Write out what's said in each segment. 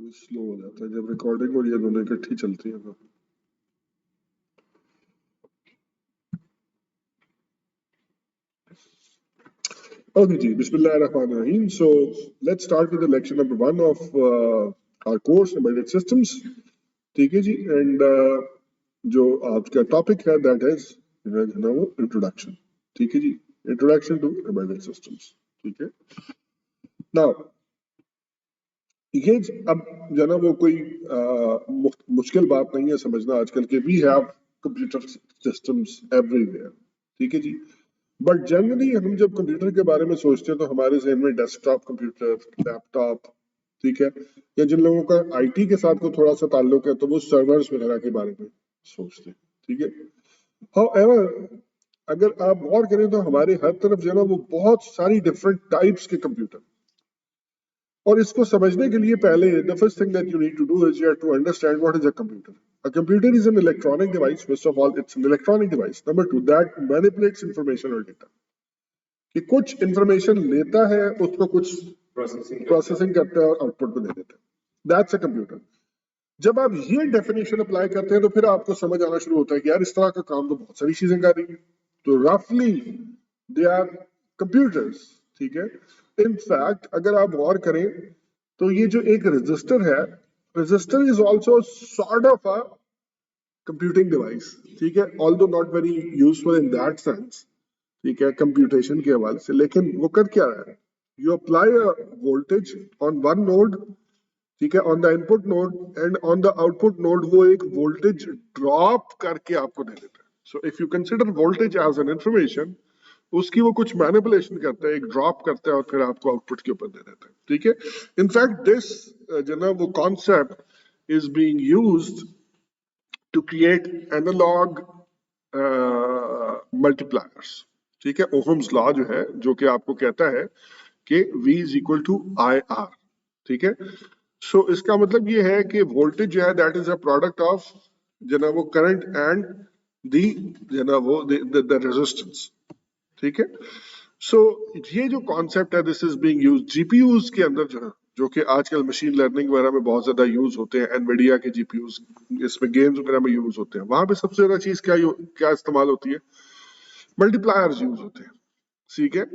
Slow हो जाता है जब रिकॉर्डिंग और ये दोनों इकट्ठी चलती है तो। Okay ji, Bismillahirrahmanirrahim. So let's start with the lecture number 1 of our course Embedded Systems. ठीक है जी, and जो आज का टॉपिक है that is ना वो introduction. ठीक है जी, introduction to embedded systems. ठीक है. Now ये अब जो ना वो कोई मुश्किल बात नहीं है समझना आजकल के we have computer systems everywhere. ठीक है जी, बट जनरली हम जब कंप्यूटर के बारे में सोचते हैं तो हमारे जहन में डेस्कटॉप कंप्यूटर, लैपटॉप, ठीक है, या जिन लोगों का आईटी के साथ को थोड़ा सा ताल्लुक है तो वो सर्वर्स वगैरह के बारे में सोचते हैं. ठीक है. हाउएवर अगर आप गौर करें तो हमारे हर तरफ जो है ना वो बहुत सारी डिफरेंट टाइप्स के कंप्यूटर, और इसको समझने के लिए पहले the first thing that you need to do is you have to understand what is a computer. A computer is an electronic device. First of all, it's an electronic device. Number two, that manipulates information or data. कि कुछ information लेता है, उसको कुछ processing करता है और output में दे देता है. That's a computer. जब आप ये डेफिनेशन अप्लाई करते हैं तो फिर आपको समझ आना शुरू होता है कि यार इस तरह का काम तो बहुत सारी चीजें कर रही है. तो रफली दे आर कंप्यूटर्स. ठीक है. इनफैक्ट अगर आप गौर करें तो ये जो एक रजिस्टर है, register is also sort of a computing device. ठीक है, although not very useful in that sense. ठीक है, कंप्यूटेशन के हवाले से. लेकिन वो कर क्या रहा है, you apply a voltage on one node, ठीक है, on the input node, and on the output node वो एक वोल्टेज ड्रॉप करके आपको दे देता है. So if you consider voltage as an information, उसकी वो कुछ मैनिपुलेशन करता है, एक ड्रॉप करता है और फिर आपको आउटपुट के ऊपर दे देता है. ठीक है. इनफैक्ट दिस जो ना वो concept is being used to create analog multipliers. ठीक है. ओहम्स लॉ जो है, जो कि आपको कहता है कि V is equal to IR. ठीक है. सो इसका मतलब ये है कि वोल्टेज जो है that is a product of जो ना वो करंट एंड दी जो ना वो द रेजिस्टेंस. ठीक है. सो ये जो कॉन्सेप्ट है this is being used GPUs के अंदर जो है, जो कि आजकल मशीन लर्निंग वगैरह में बहुत ज्यादा यूज होते हैं. एनवीडिया के जीपीयूज इसमें गेम्स वगैरह में यूज होते हैं. वहां पे सबसे ज्यादा चीज क्या इस्तेमाल होती है, मल्टीप्लायर्स यूज होते हैं. ठीक है.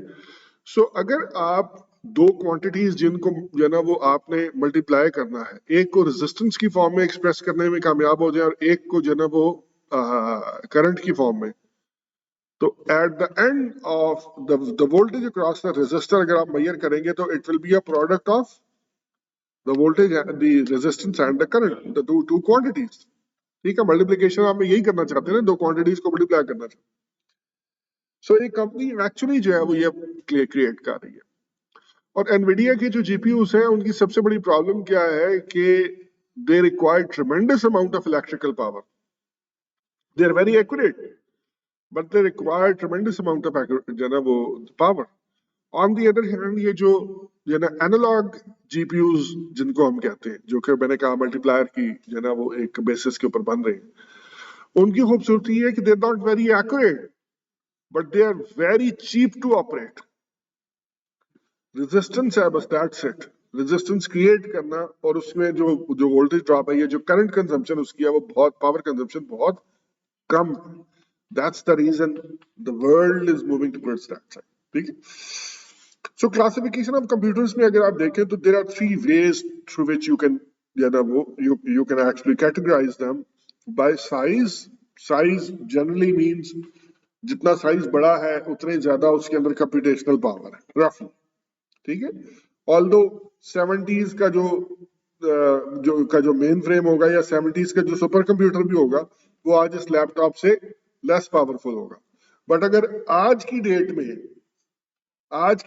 सो अगर आप दो क्वांटिटीज जिनको जो ना वो आपने मल्टीप्लाई करना है, एक को रेजिस्टेंस की फॉर्म में एक्सप्रेस करने में कामयाब हो जाए और एक को जो ना वो करंट की फॉर्म में, तो at the end of the voltage across the resistor अगर आप मेजर करेंगे तो it will be a product of the voltage, the resistance and the current, the two quantities. ठीक है. मल्टीप्लिकेशन आप यही करना चाहते हैं ना, दो क्वांटिटीज को मल्टीप्लाई करना चाहते हैं. सो एक कंपनी एक्चुअली जो है वो ये क्रिएट कर रही है. और एनवीडिया के जो जीपीयूज हैं उनकी सबसे बड़ी प्रॉब्लम क्या है कि they require tremendous amount of electrical power. They are very accurate but they require tremendous amount of जो ना वो power. On the other hand ये जो ना एनालॉग जीपीयूज जिनको हम कहते हैं, जो कि मैंने कहा मल्टीप्लायर की जो ना वो एक बेसिस के ऊपर बन रहे हैं, उनकी खूबसूरती है कि they are not very accurate but they are very cheap to operate. Resistance है बस, दैट्स इट. रेजिस्टेंस क्रिएट करना और उसमें जो वोल्टेज ड्रॉप है, ये जो करंट कंजम्पशन उसकी है वो बहुत, पावर कंजम्पशन बहुत कम. That's the reason the world is moving towards that side. ठीक है. सो क्लासिफिकेशन ऑफ कंप्यूटर्स में अगर आप देखें तो there are three ways through which you can you can actually categorize them by size. Size generally means जितना size बड़ा है उतने ज्यादा उसके अंदर कंप्यूटेशनल पावर है रफली. ठीक है. ऑल्दो 70s का जो मेन फ्रेम होगा या 70s का जो सुपर कंप्यूटर भी होगा वो आज इस लैपटॉप से लेस पावरफुल होगा. बट अगर आज की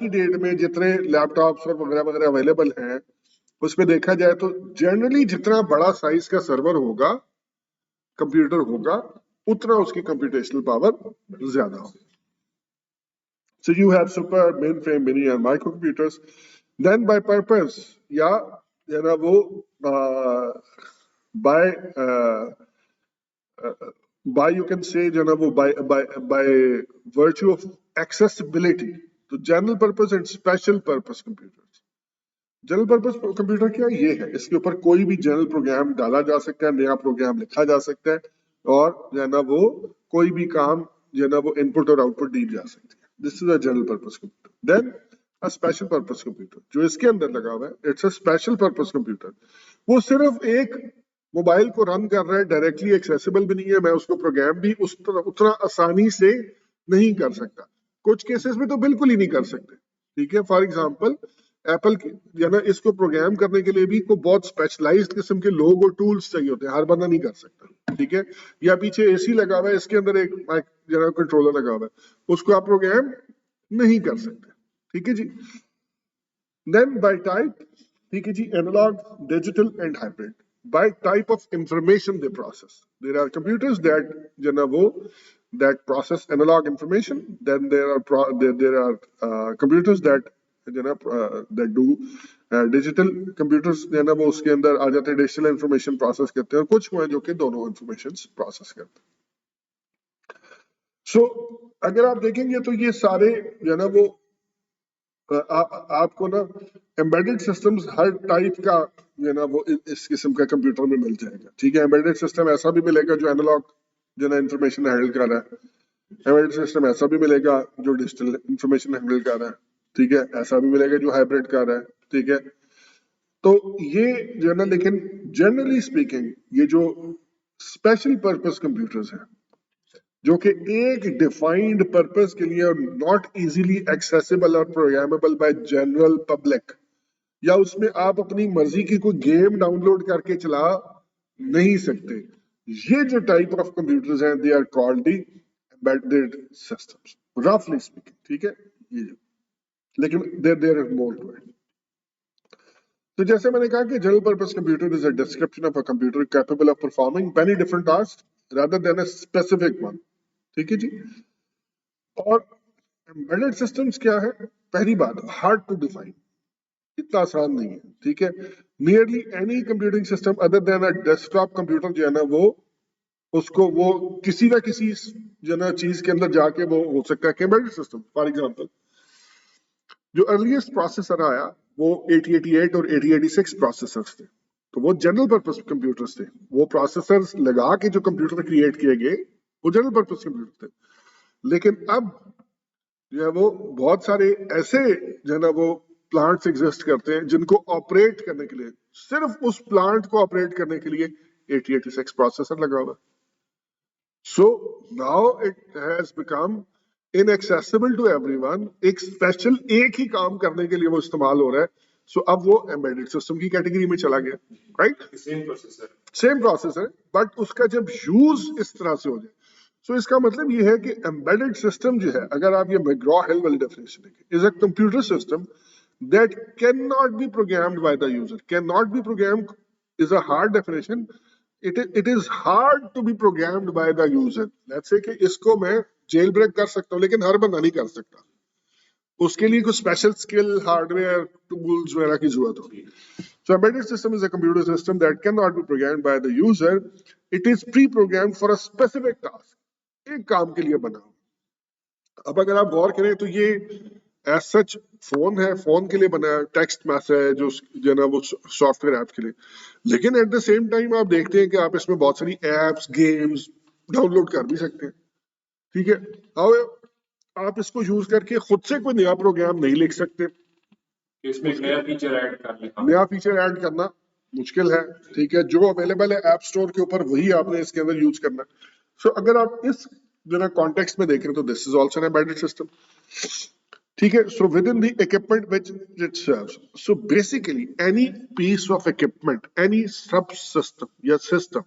डेट में जितने लैपटॉप्स और वगैरह वगैरह अवेलेबल हैं उसमें देखा जाए तो जनरली जितना बड़ा साइज का सर्वर होगा, कंप्यूटर होगा, उतना उसकी कंप्यूटेशनल पावर ज्यादा होगी. So you have super mainframe, mini and micro computers. Then by purpose, या ना वो by you can say जो ना वो by virtue of accessibility to general purpose and special purpose computers. General purpose computer क्या है? ये है, इसके ऊपर कोई भी जनरल प्रोग्राम डाला जा सकता है, नया प्रोग्राम लिखा जा सकता है, और जो है ना वो कोई भी काम जो है ना वो इनपुट और आउटपुट दी जा सकती है। This is a general purpose computer. Then a special purpose computer जो इसके अंदर लगा हुआ है, it's a special purpose computer. वो सिर्फ एक मोबाइल को रन कर रहा है, डायरेक्टली एक्सेसिबल भी नहीं है, मैं उसको प्रोग्राम भी उतना आसानी से नहीं कर सकता। कुछ केसेस में तो बिल्कुल ही नहीं कर सकते। ठीक है, फॉर एग्जाम्पल एप्पल या ना इसको प्रोग्राम करने के लिए भी को बहुत स्पेशलाइज्ड किस्म के लोग और टूल्स चाहिए होते हैं, हर बंदा नहीं कर सकता। ठीक है, या पीछे एसी लगा हुआ है, इसके अंदर एक माइक जनरल कंट्रोलर लगा हुआ है, उसको आप प्रोग्राम नहीं कर सकते। ठीक है जी। देन बाय टाइप, ठीक है जी, analog, digital and hybrid. By type of information they process, there are computers that जो ना वो that process analog information, then there are computers that जो ना that do डिजिटल कंप्यूटर्स जो है ना वो उसके अंदर आ जाते हैं, डिजिटल इंफॉर्मेशन प्रोसेस करते हैं, और कुछ हुए जो कि दोनों इंफॉर्मेशन प्रोसेस करते हैं। सो अगर आप देखेंगे तो ये सारे जो है ना वो आपको ना एम्बेडेड सिस्टम्स हर टाइप का जो है ना वो इस किस्म का कंप्यूटर में मिल जाएगा। ठीक है, एम्बेडेड सिस्टम ऐसा भी मिलेगा जो एनालॉग जो है ना इंफॉर्मेशन हैंडल कर रहा है, एम्बेडेड सिस्टम ऐसा भी मिलेगा जो डिजिटल इंफॉर्मेशन हैंडल कर रहा है। ठीक है, ऐसा भी मिलेगा जो हाइब्रिड कर रहा है। ठीक है, तो ये जो है ना, लेकिन जनरली स्पीकिंग ये जो स्पेशल पर्पस कंप्यूटर्स हैं जो कि एक डिफाइंड पर्पस के लिए नॉट इजीली एक्सेसिबल और प्रोग्रामेबल बाय जनरल पब्लिक, या उसमें आप अपनी मर्जी की कोई गेम डाउनलोड करके चला नहीं सकते, ये जो टाइप ऑफ कंप्यूटर्स हैं they are called the embedded systems, रफली स्पीकिंग। ठीक है, ये लेकिन there is more to it. तो जैसे मैंने कहा कि general purpose computer is a description of a computer capable of performing many different task rather than a specific one. ठीक है जी। और एम्बेडेड सिस्टम्स क्या है? पहली बात, हार्ड टू डिफाइन, इतना आसान नहीं है। ठीक है, nearly any computing system other than a desktop computer जो है ना वो उसको वो किसी ना किसी जो ना चीज के अंदर जाके वो हो सकता है कि एम्बेडेड सिस्टम। फॉर एग्जांपल जो अर्लीस्ट प्रोसेसर आया वो 8088 और 8086 प्रोसेसर्स थे, तो वो जनरल पर्पस कंप्यूटर्स थे। वो प्रोसेसर्स लगा के जो कंप्यूटर क्रिएट किए गए वो जनरल पर्पस कंप्यूटर थे। लेकिन अब जो है वो बहुत सारे ऐसे जो है ना वो प्लांट्स एग्जिस्ट करते हैं जिनको ऑपरेट करने के लिए, सिर्फ उस प्लांट को ऑपरेट करने के लिए 8086 प्रोसेसर लगा हुआ है। So now it has become inaccessible to everyone, एक स्पेशल एक ही काम करने के लिए वो इस्तेमाल हो रहा है। सो अब वो एम्बेडेड सिस्टम की कैटेगरी में चला गया। राइट, सेम प्रोसेसर बट उसका जब यूज इस तरह से हो जाए, सो इसका मतलब ये है कि एम्बेडेड सिस्टम जो है, अगर आप ये मैग्रॉ हिल वाली डेफिनेशन देखें, is a computer system that cannot be programmed by the user. Cannot be programmed is a hard definition. It is hard to be programmed by the user. Let's say कि इसको मैं जेल ब्रेक कर सकता हूँ लेकिन हर बंदा नहीं कर सकता, उसके लिए कुछ स्पेशल स्किल, हार्डवेयर, टूल्स वगैरह की जरूरत होगी। So embedded system is a computer system that cannot be programmed by the user. It is pre-programmed for a specific task. एक काम के लिए बना। अब अगर आप गौर करें तो ये एज सच फोन है, फोन के लिए बना है, टेक्स्ट मैसेज जो ना वो सॉफ्टवेयर ऐप के लिए, लेकिन एट द सेम टाइम आप देखते हैं कि आप इसमें बहुत सारी एप्स, गेम्स डाउनलोड कर भी सकते हैं। ठीक है, अब आप इसको यूज करके खुद से कोई नया प्रोग्राम नहीं लिख सकते, इसमें एक नया फीचर ऐड करना मुश्किल है। ठीक है, जो अवेलेबल है ऐप स्टोर के ऊपर वही आपने इसके अंदर यूज करना। सो अगर आप इस जो ना कॉन्टेक्स्ट में देख रहे हैं तो this is also an embedded system. ठीक है, so within the equipment which it serves, so basically any piece of equipment, any sub system या सिस्टम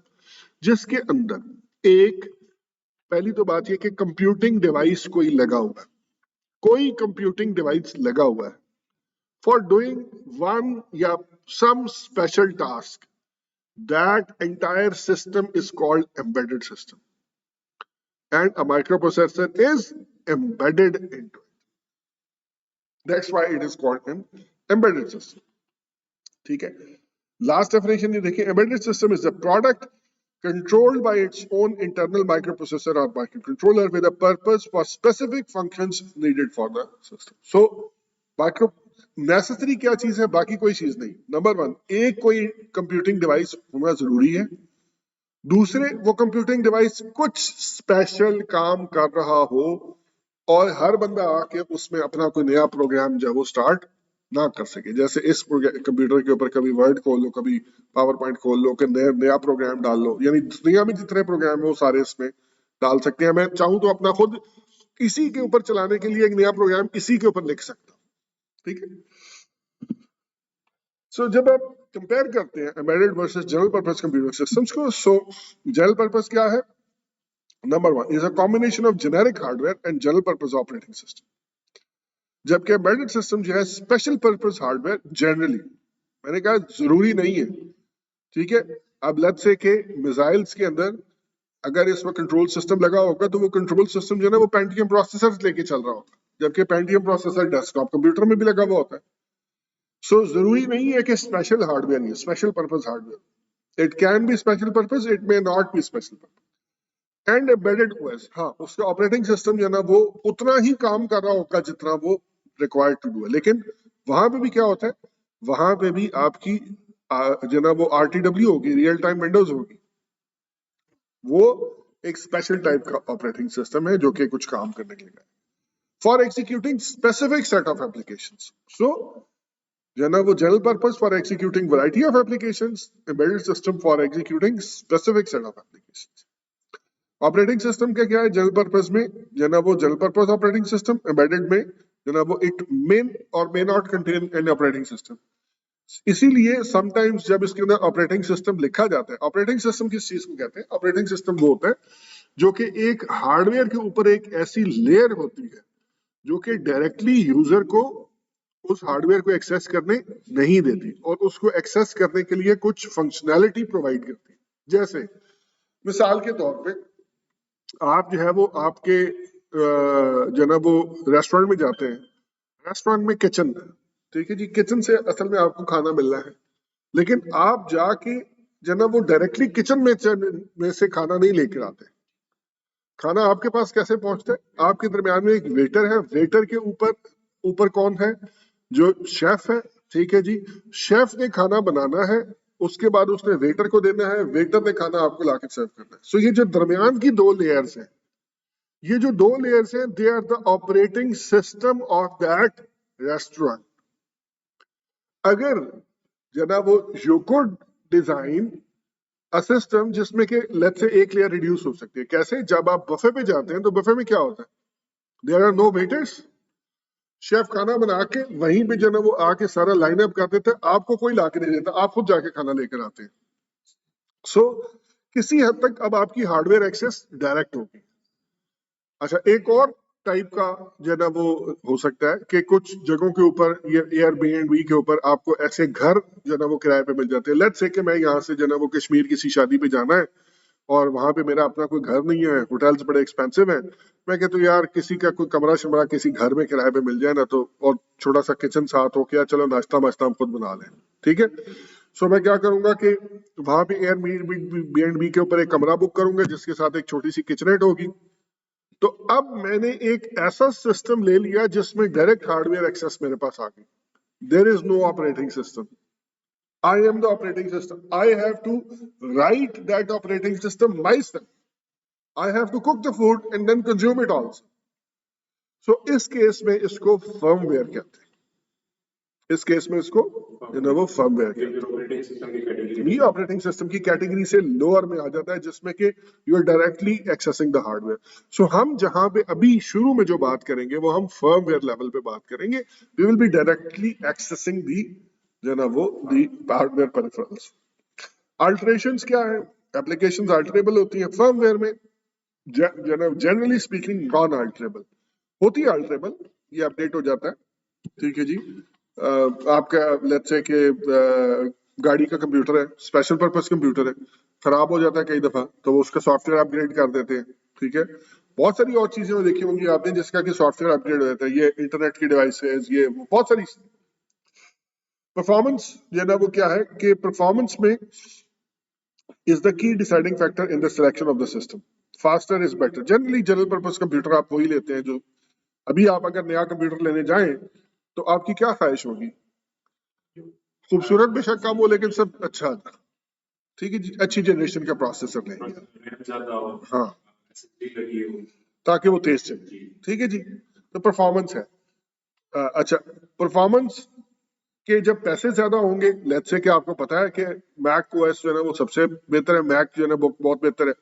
जिसके अंदर एक, पहली तो बात ये कि कंप्यूटिंग डिवाइस कोई लगा हुआ है, कोई कंप्यूटिंग डिवाइस लगा हुआ है for doing one या some special task, that entire system is called embedded system, and a microprocessor is embedded into it. That's why it is called an embedded system. ठीक है, लास्ट डेफिनेशन ये देखिए, embedded system is a product controlled by its own internal microprocessor or microcontroller with a purpose for specific functions needed for the system. So micro necessary क्या चीज है, बाकी कोई चीज नहीं। नंबर 1, एक कोई कंप्यूटिंग डिवाइस होना जरूरी है। दूसरे, वो कंप्यूटिंग डिवाइस कुछ स्पेशल काम कर रहा हो और हर बंदा आके उसमें अपना कोई नया प्रोग्राम जो है वो स्टार्ट ना कर सके। जैसे इस कंप्यूटर के ऊपर कभी वर्ड खोल लो, कभी पावर पॉइंट खोल लो, कि नया प्रोग्राम डाल लो, यानी दुनिया में जितने प्रोग्राम है वो सारे इसमें डाल सकते हैं। मैं चाहूं तो अपना खुद इसी के ऊपर चलाने के लिए एक नया प्रोग्राम इसी के ऊपर लिख सकता हूं, ठीक है। सो जब आप कंपेयर करते हैं embedded versus general purpose computer systems को, सो जनरल पर्पस क्या है? Number 1 is a combination of generic hardware and general purpose operating system, जबकि एम्बेडेड सिस्टम जो है स्पेशल पर्पस हार्डवेयर जनरली, मैंने कहा जरूरी नहीं है, ठीक है। अब लेट्स से के मिसाइल्स के अंदर अगर इसमें कंट्रोल सिस्टम लगा होगा तो वो कंट्रोल सिस्टम जो है ना वो पेंटियम प्रोसेसर लेके चल रहा होगा, जबकि पेंटियम प्रोसेसर डेस्कटॉप कंप्यूटर में भी लगा हुआ होता है। सो जरूरी नहीं है कि special hardware he, special purpose hardware, it can B special purpose, it may not be special purpose. And embedded OS, हाँ उसका ऑपरेटिंग सिस्टम जो है ना वो उतना ही काम कर रहा होगा जितना वो रिक्वायर्ड टू डू है, लेकिन वहां पे भी क्या होता है, वहां पे भी आपकी जो ना वो RTW होगी, रियल टाइम विंडोज होगी, वो एक स्पेशल टाइप का ऑपरेटिंग सिस्टम है जो कि कुछ काम करने के लिए for executing specific set of applications. So जो है ना वो general purpose for executing variety of applications, embedded system for executing specific set of applications. Operating system का क्या है जनरल पर्पस में, जो है ना वो general purpose operating system, embedded में जो है ना वो इट मे और may not contain an operating system. इसीलिए समटाइम्स जब इसके अंदर ऑपरेटिंग सिस्टम लिखा जाता है, ऑपरेटिंग सिस्टम किस चीज को कहते हैं? ऑपरेटिंग सिस्टम वो होता है जो कि एक हार्डवेयर के ऊपर एक ऐसी लेयर होती है जो कि डायरेक्टली यूजर को उस हार्डवेयर को एक्सेस करने नहीं देती और उसको एक्सेस करने के लिए कुछ फंक्शनैलिटी प्रोवाइड करती है। जैसे मिसाल के तौर पे आप जो है वो आपके जो ना वो रेस्टोरेंट में जाते हैं, रेस्टोरेंट में किचन, ठीक है जी, किचन से असल में आपको खाना मिल रहा है, लेकिन आप जाके जो ना वो डायरेक्टली किचन में से खाना नहीं लेकर आते। खाना आपके पास कैसे पहुंचता है? आपके दरमियान में एक वेटर है, वेटर के ऊपर ऊपर कौन है? जो शेफ है, ठीक है जी। शेफ ने खाना बनाना है, उसके बाद उसने वेटर को देना है, वेटर ने खाना आपको लाके सर्व करना है। सो ये जो दरमियान की दो लेयर्स हैं, ये जो दो लेयर्स हैं, they are the operating system of that restaurant. अगर जनाब वो you could design a system जिसमें कि लेट्स से एक लेयर रिड्यूस हो सकती है। कैसे? जब आप बफे पे जाते हैं तो बफे में क्या होता है? There are no waiters, chef खाना बना के वहीं पे जो ना वो आके सारा लाइन अप कर देते हैं, आपको कोई ला के नहीं देता, आप खुद जाके खाना लेकर आते हैं। सो किसी हद तक अब आपकी हार्डवेयर एक्सेस डायरेक्ट होगी। अच्छा, एक और टाइप का जो ना वो हो सकता है कि कुछ जगहों के ऊपर ये एयरबीएनबी के ऊपर आपको ऐसे घर जो ना वो किराए पे मिल जाते हैं। लेट्स से कि मैं यहाँ से जो ना वो कश्मीर किसी शादी पे जाना है और वहां पे मेरा अपना कोई घर नहीं है, होटल्स बड़े एक्सपेंसिव हैं, मैं कहता हूँ यार किसी का कोई कमरा शमरा किसी घर में किराए पे मिल जाए ना, तो और छोटा सा किचन साथ हो गया, चलो नाश्ता वाश्ता हम खुद बना लें, ठीक है। सो मैं क्या करूंगा कि वहां पे एयरबीएनबी के ऊपर एक कमरा बुक करूंगा जिसके साथ एक छोटी सी किचनेट होगी। तो अब मैंने एक ऐसा सिस्टम ले लिया जिसमें डायरेक्ट हार्डवेयर एक्सेस मेरे पास आ गई। There is no operating system, I am the operating system. I have to write that operating system myself. I have to cook the food and then consume it also. So इस case में इसको firmware कहते हैं। इस case में इसको वो firmware कहते हैं। ऑपरेटिंग सिस्टम की कैटेगरी, ये ऑपरेटिंग सिस्टम की कैटेगरी से लोअर में आ जाता है जिसमें कि you are directly accessing the hardware. So हम जहां पे अभी शुरू में जो बात करेंगे वो हम फर्मवेयर लेवल पे बात करेंगे। We will be directly accessing the जो ना वो दी हार्डवेयर पेरिफेरल्स। अल्टरेशंस क्या है? एप्लीकेशंस अल्टरेबल होती हैं फर्मवेयर में, जनरली स्पीकिंग नॉन अल्टरेबल होती है। अल्टरेबल ये अपडेट हो जाता है, ठीक है जी। आपका लेट्स से कि गाड़ी का कंप्यूटर है, स्पेशल पर्पस कंप्यूटर है, खराब हो जाता है कई दफा, तो वो उसका सॉफ्टवेयर अपग्रेड कर देते हैं, ठीक है। बहुत सारी और चीजें देखी होंगी आपने जिसका कि सॉफ्टवेयर अपग्रेड हो जाता है, ये इंटरनेट की डिवाइसेस, ये बहुत सारी। परफॉर्मेंस जो है ना वो क्या है कि परफॉर्मेंस में is the key deciding factor in the selection of the system. Faster is better. Generally general purpose computer आप वही लेते हैं जो, अभी आप अगर नया कंप्यूटर लेने जाएं तो आपकी क्या ख्वाहिश होगी? खूबसूरत बेशक कम हो लेकिन सब अच्छा था, ठीक है जी, अच्छी जनरेशन का प्रोसेसर लेंगे, हाँ, ताकि वो तेज चले, ठीक है जी। तो परफॉर्मेंस है, अच्छा, परफॉर्मेंस के जब पैसे ज्यादा होंगे, लेट्स से कि आपको पता है कि मैक ओएस जो है ना वो सबसे बेहतर है, मैक जो है ना वो बहुत बेहतर है,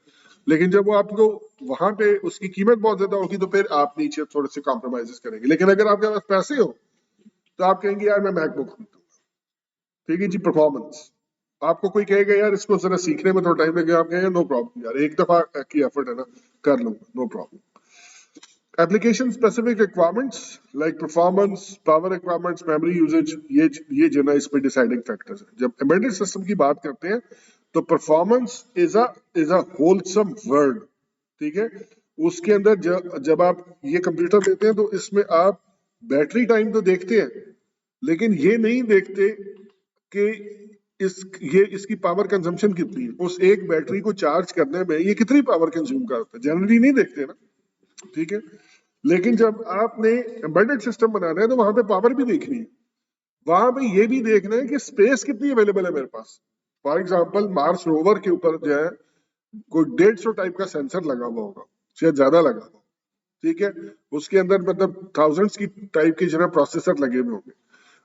लेकिन जब वो आपको वहां पे उसकी कीमत बहुत ज्यादा होगी तो फिर आप नीचे थोड़े से कॉम्प्रोमाइज करेंगे। लेकिन अगर आपके पास पैसे हो तो आप कहेंगे यार मैं मैकबुक खरीदूंगा, ठीक है जी। परफॉर्मेंस, आपको कोई कहेगा यार इसको जरा सीखने में थोड़ा टाइम लगेगा, आप कहेंगे नो प्रॉब्लम यार, एक दफा की एफर्ट है ना, कर लूंगा, no problem. Application specific requirements like performance, power requirements, memory usage, ये जो है ना इस पे डिसाइडिंग फैक्टर्स है। जब एम्बेडेड सिस्टम की बात करते हैं तो performance is a wholesome word, ठीक है। उसके अंदर जब आप ये कंप्यूटर लेते हैं तो इसमें आप बैटरी टाइम तो देखते हैं, लेकिन ये नहीं देखते कि इसकी पावर कंजम्पशन कितनी है, उस एक बैटरी को चार्ज करने में ये कितनी पावर कंज्यूम करता है, जनरली नहीं देखते ना, ठीक है। लेकिन जब आपने एम्बेडेड सिस्टम बनाना है तो वहां पे पावर भी देखनी है, वहां पे ये भी देखना है कि स्पेस कितनी अवेलेबल है मेरे पास। फॉर एग्जाम्पल मार्स रोवर के ऊपर जो है कोई 150 टाइप का सेंसर लगा हुआ होगा, शायद ज्यादा लगा हुआ, ठीक है। उसके अंदर मतलब थाउजेंड्स की टाइप के जो है प्रोसेसर लगे हुए होंगे।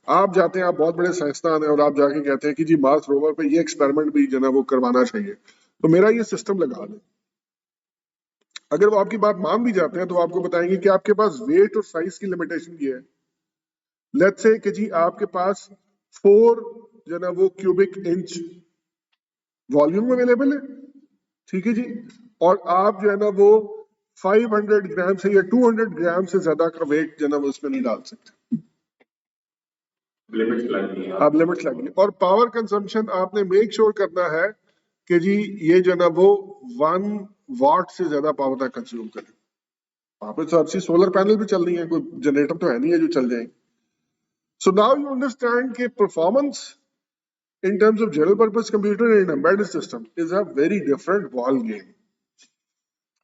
आप जाते हैं, आप बहुत बड़े साइंसदान हैं और आप जाके कहते हैं कि जी मार्स रोवर पे ये एक्सपेरिमेंट भी जो है वो करवाना चाहिए, तो मेरा ये सिस्टम लगा दें। अगर वो आपकी बात मान भी जाते हैं तो आपको बताएंगे कि आपके पास वेट और साइज की लिमिटेशन ये है। लेट्स से कि जी आपके पास 4 जो है ना वो क्यूबिक इंच वॉल्यूम अवेलेबल है, ठीक है जी, और आप जो है ना वो 500 ग्राम से या 200 ग्राम से ज्यादा का वेट जो है ना वो उसमें नहीं डाल सकते, आप लिमिट लगी। और पावर कंजम्पशन आपने मेक श्योर करना है कि जी ये जो है ना वो 1 वाट से ज्यादा पावर तक कंज्यूम करे। वहां पे तो अच्छी सोलर पैनल भी चल रही है, कोई जनरेटर तो है नहीं है जो चल जाएंगे। सो नाउ यू अंडरस्टैंड कि performance in terms of general purpose computer and embedded system is a very different ball game.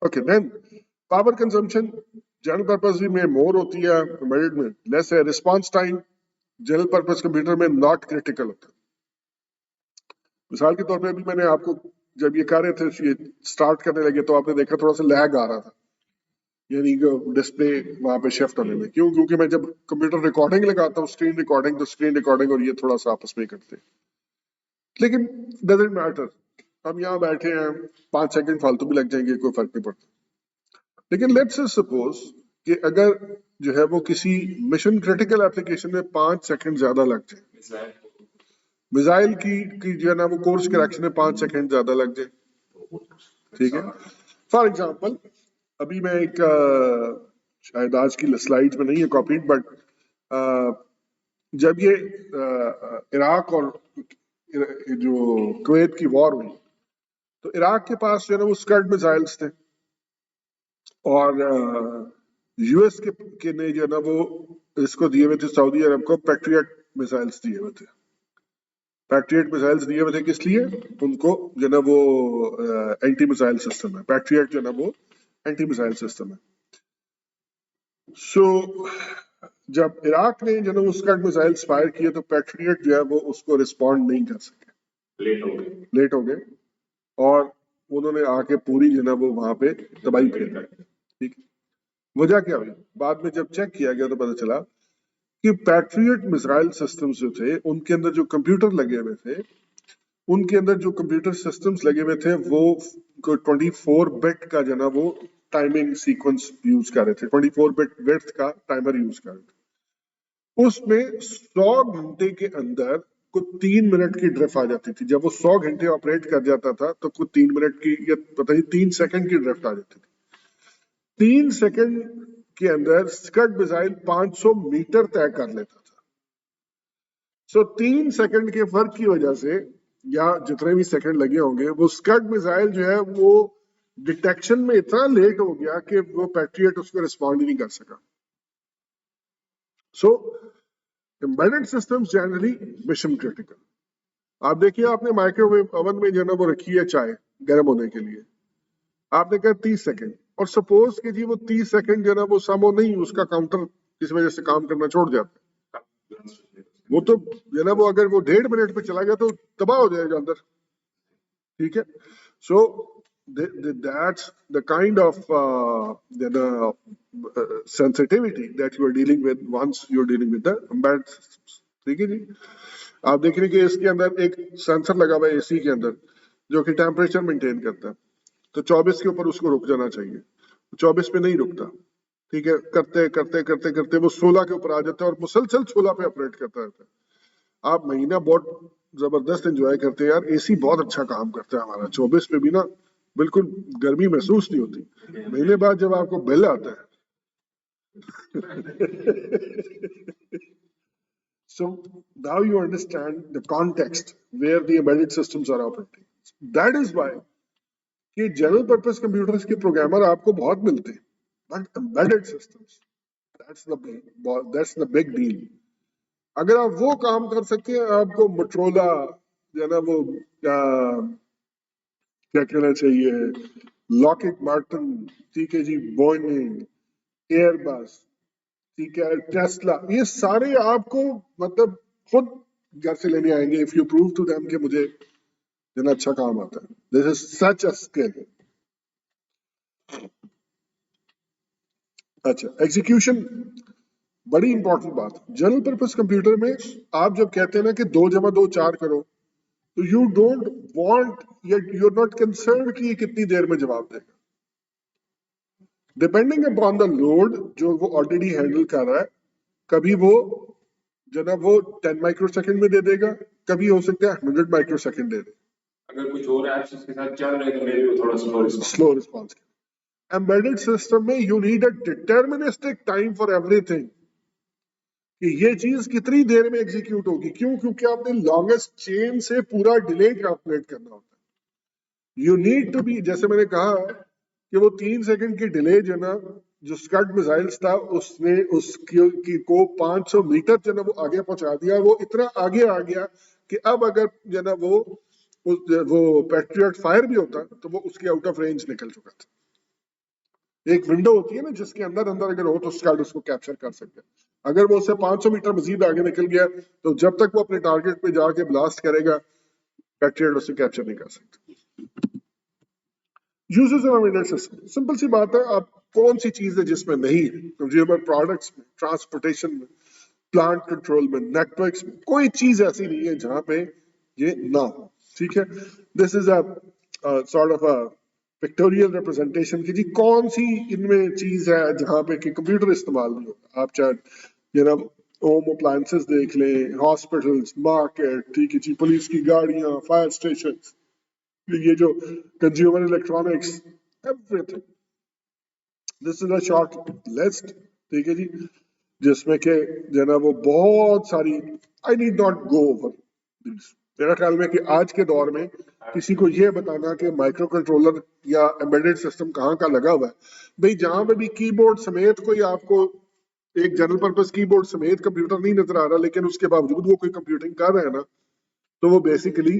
Okay, then power consumption general purpose में more होती है, embedded में less है। response time general purpose computer में not critical होता है। मिसाल के तौर पे अभी मैंने आपको जब ये कर रहे थे, ये स्टार्ट करने लगे तो आपने देखा थोड़ा सा लैग आ रहा था, यानी डिस्प्ले वहां पे शिफ्ट होने में। क्यों? क्योंकि मैं जब कंप्यूटर रिकॉर्डिंग लगाता हूँ, स्क्रीन रिकॉर्डिंग, तो स्क्रीन रिकॉर्डिंग और ये थोड़ा सा आपस में करते हैं, लेकिन डजेंट मैटर, हम यहाँ बैठे हैं, 5 सेकंड फालतू भी लग जाएंगे, कोई फर्क नहीं पड़ता। लेकिन लेट्स सपोज कि अगर जो है वो किसी मिशन क्रिटिकल एप्लीकेशन में 5 सेकंड ज्यादा लग जाए, मिसाइल की जो है ना वो कोर्स करेक्शन में 5 सेकंड ज्यादा लग जाए, ठीक है। फॉर एग्जाम्पल अभी मैं एक शायद आज की स्लाइड में नहीं है कॉपीड, बट जब ये इराक और जो कुवैत की वॉर हुई तो इराक के पास जो है ना वो स्कड मिसाइल्स थे, और यूएस के ने जो है ना वो इसको दिए हुए थे सऊदी अरब को पैट्रियट मिसाइल्स दिए हुए थे। पैट्रियट मिसाइल्स दिए हुए थे किस लिए? उनको जो है ना वो एंटी मिसाइल सिस्टम है, पैट्रियट जो है ना वो एंटी मिसाइल सिस्टम है। सो जब इराक ने जो है वो स्कड मिसाइल्स फायर किए तो पैट्रियट जो है वो उसको रिस्पॉन्ड नहीं कर सके, लेट हो गए, और उन्होंने आके पूरी जो है वो वहां पे तबाही फेर दी, ठीक। वजह क्या हुई? बाद में जब चेक किया गया तो पता चला कि पैट्रियट मिसाइल सिस्टम्स जो थे उनके अंदर जो कंप्यूटर लगे हुए थे, उनके अंदर जो कंप्यूटर सिस्टम्स लगे हुए थे वो 24 बिट का जो ना वो टाइमिंग सीक्वेंस यूज कर रहे थे, 24 बिट विड्थ का टाइमर यूज कर रहे थे। उसमें 100 घंटे के अंदर कुछ 3 मिनट की ड्रिफ्ट आ जाती थी। जब वो 100 घंटे ऑपरेट कर जाता था तो कुछ 3 मिनट की या पता नहीं 3 सेकंड की ड्रिफ्ट आ जाती थी। 3 सेकंड के अंदर स्कड मिसाइल 500 मीटर तय कर लेता था। सो 3 सेकंड के फर्क की वजह से या जितने भी सेकंड लगे होंगे, वो स्कड मिसाइल जो है वो डिटेक्शन में इतना लेट हो गया कि वो पैट्रियट उसको रिस्पॉन्ड ही नहीं कर सका। So embedded systems generally mission critical. आप देखिए, आपने माइक्रोवेव ओवन में जो है ना वो रखी है चाय गर्म होने के लिए, आपने कहा 30 सेकंड, और सपोज कि जी वो 30 सेकंड जो है ना वो समो नहीं, उसका काउंटर किसी वजह से काम करना छोड़ जाता है, वो तो जो ना वो अगर वो 1.5 मिनट पे चला गया तो तबाह हो जाएगा अंदर, ठीक है। सो that's the kind of sensitivity that you are dealing with once you're dealing with the embedded systems, ठीक है जी। आप देख रहे हैं कि इसके अंदर एक सेंसर लगा हुआ है एसी के अंदर जो कि टेम्परेचर मेंटेन करता है, तो 24 के ऊपर उसको रुक जाना चाहिए, 24 पे नहीं रुकता, ठीक है। करते करते करते करते वो 16 के ऊपर आ जाता है और मुसलसल 16 पे ऑपरेट करता रहता है। आप महीना बहुत जबरदस्त एंजॉय करते हैं यार, एसी बहुत अच्छा काम करता है हमारा, 24 पे भी ना बिल्कुल गर्मी महसूस नहीं होती। महीने बाद जब आपको बिल आता है so now you understand the context where the embedded systems are operating. That is why कि जनरल पर्पस कंप्यूटर्स के प्रोग्रामर आपको बहुत मिलते हैं, but embedded systems that's the big deal. अगर आप वो काम कर सकते हैं, आपको मोटरोला जो ना वो क्या कहना चाहिए, लॉकहीड मार्टिन, ठीक है जी, बोइंग, एयरबस, ठीक है, टेस्ला, ये सारे आपको मतलब खुद घर से लेने आएंगे if you prove to them कि मुझे जना अच्छा काम आता है। This is such a skill. अच्छा, एग्जीक्यूशन बड़ी इंपॉर्टेंट बात। जनरल पर्पस कंप्यूटर में आप जब कहते हैं ना कि 2 जमा 2 4 करो, तो यू डोंट वांट या यू आर नॉट कंसर्न कि ये कितनी देर में जवाब देगा। डिपेंडिंग अपॉन द लोड जो वो ऑलरेडी हैंडल कर रहा है, कभी वो जनाब वो 10 माइक्रो सेकंड में दे देगा, कभी हो सकता है 100 माइक्रो सेकंड दे दे। अगर कुछ और ऐप्स इसके साथ चल रहे तो मेरे को थोड़ा स्लो रिस्पॉन्स। एम्बेडेड सिस्टम में you need a deterministic time for everything, कि ये चीज कितनी देर में एग्जीक्यूट होगी। क्यों? क्योंकि आपने लॉन्गेस्ट चेन से पूरा डिले कैलकुलेट करना होता है। यू नीड टू बी, जैसे मैंने कहा कि वो 3 सेकंड की डिले जो ना जो स्कड मिसाइल्स था उसने उसकी को 500 मीटर जो ना वो आगे पहुंचा दिया। वो इतना आगे आ गया कि अब अगर जो ना वो पैट्रियट फायर भी होता तो वो उसके आउट ऑफ रेंज निकल चुका था। एक विंडो होती है ना जिसके अंदर अंदर अगर हो तो स्कड उसको कैप्चर कर सकते हैं। अगर वो उससे 500 मीटर मजीद आगे निकल गया तो जब तक वो अपने टारगेट पे जाके ब्लास्ट करेगा, पैट्रियट उसे कैप्चर नहीं कर सकता। Uses of embedded system, simple सी बात है, आप कौन सी चीज है जिसमें नहीं है? कंज्यूमर प्रोडक्ट्स में, ट्रांसपोर्टेशन में, प्लांट कंट्रोल में, नेटवर्क्स में, कोई चीज ऐसी नहीं है जहां पे ये ना हो, ठीक है। This is a sort of a pictorial representation की जी कौन सी इनमें चीज है जहां पे कि कंप्यूटर इस्तेमाल नहीं होता। आप चाहे जनाब होम अप्लायंसेस देख लें, हॉस्पिटल्स, मार्केट, ठीक है जी, पुलिस की गाड़ियां, फायर स्टेशन, ये जो consumer electronics, everything. This is a short list, ठीक है जी, जिसमें के जना वो बहुत सारी, I need not go over this. मेरा ख्याल में कि आज के दौर में किसी को यह बताना कि माइक्रो कंट्रोलर या एम्बेडेड सिस्टम कहाँ का लगा हुआ है, भाई जहां पे भी कीबोर्ड समेत कोई आपको एक जनरल पर्पस कीबोर्ड समेत कंप्यूटर नहीं नजर आ रहा, लेकिन उसके बावजूद वो कोई कंप्यूटिंग कर रहे हैं ना, तो वो बेसिकली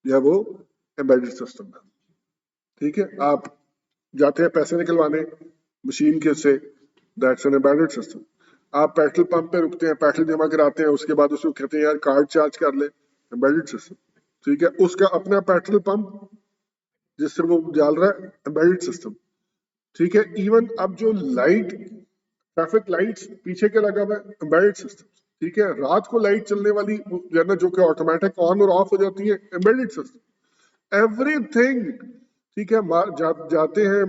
या वो एम्बेडेड सिस्टम है, ठीक है। आप जाते हैं पैसे निकलवाने मशीन के से, दैट्स एन एम्बेडेड सिस्टम। आप पेट्रोल पंप पे रुकते हैं, पेट्रोल जमा कराते हैं, उसके बाद उसको कहते हैं यार कार्ड चार्ज कर ले, एम्बेडेड सिस्टम, ठीक है। उसका अपना पेट्रोल पंप जिससे वो डाल रहा है, एम्बेडेड सिस्टम, ठीक है। इवन अब जो लाइट, ट्रैफिक लाइट्स पीछे के लगा हुआ है, एम्बेडेड सिस्टम, ठीक है। रात को लाइट चलने वाली जो है ना, जो कि ऑटोमेटिक ऑन और ऑफ हो जाती है, एम्बेडेड सिस्टम, एवरीथिंग, ठीक है। जाते हैं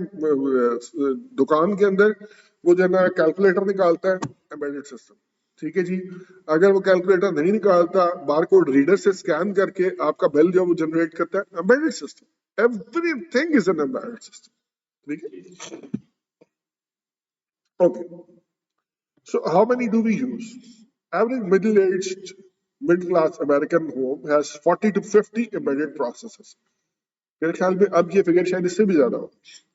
दुकान के अंदर, वो जो है ना कैलकुलेटर निकालता है, एम्बेडेड सिस्टम, ठीक है जी। अगर वो कैलकुलेटर नहीं निकालता, बारकोड रीडर से स्कैन करके आपका बिल जो वो जनरेट करता है, embedded system. Everything is an embedded system, ठीक है। Okay, so how many do we use? Average middle-aged, middle-class American home has 40 to 50 embedded processors. मेरे ख्याल में अब ये फिगर शायद इससे भी ज्यादा हो।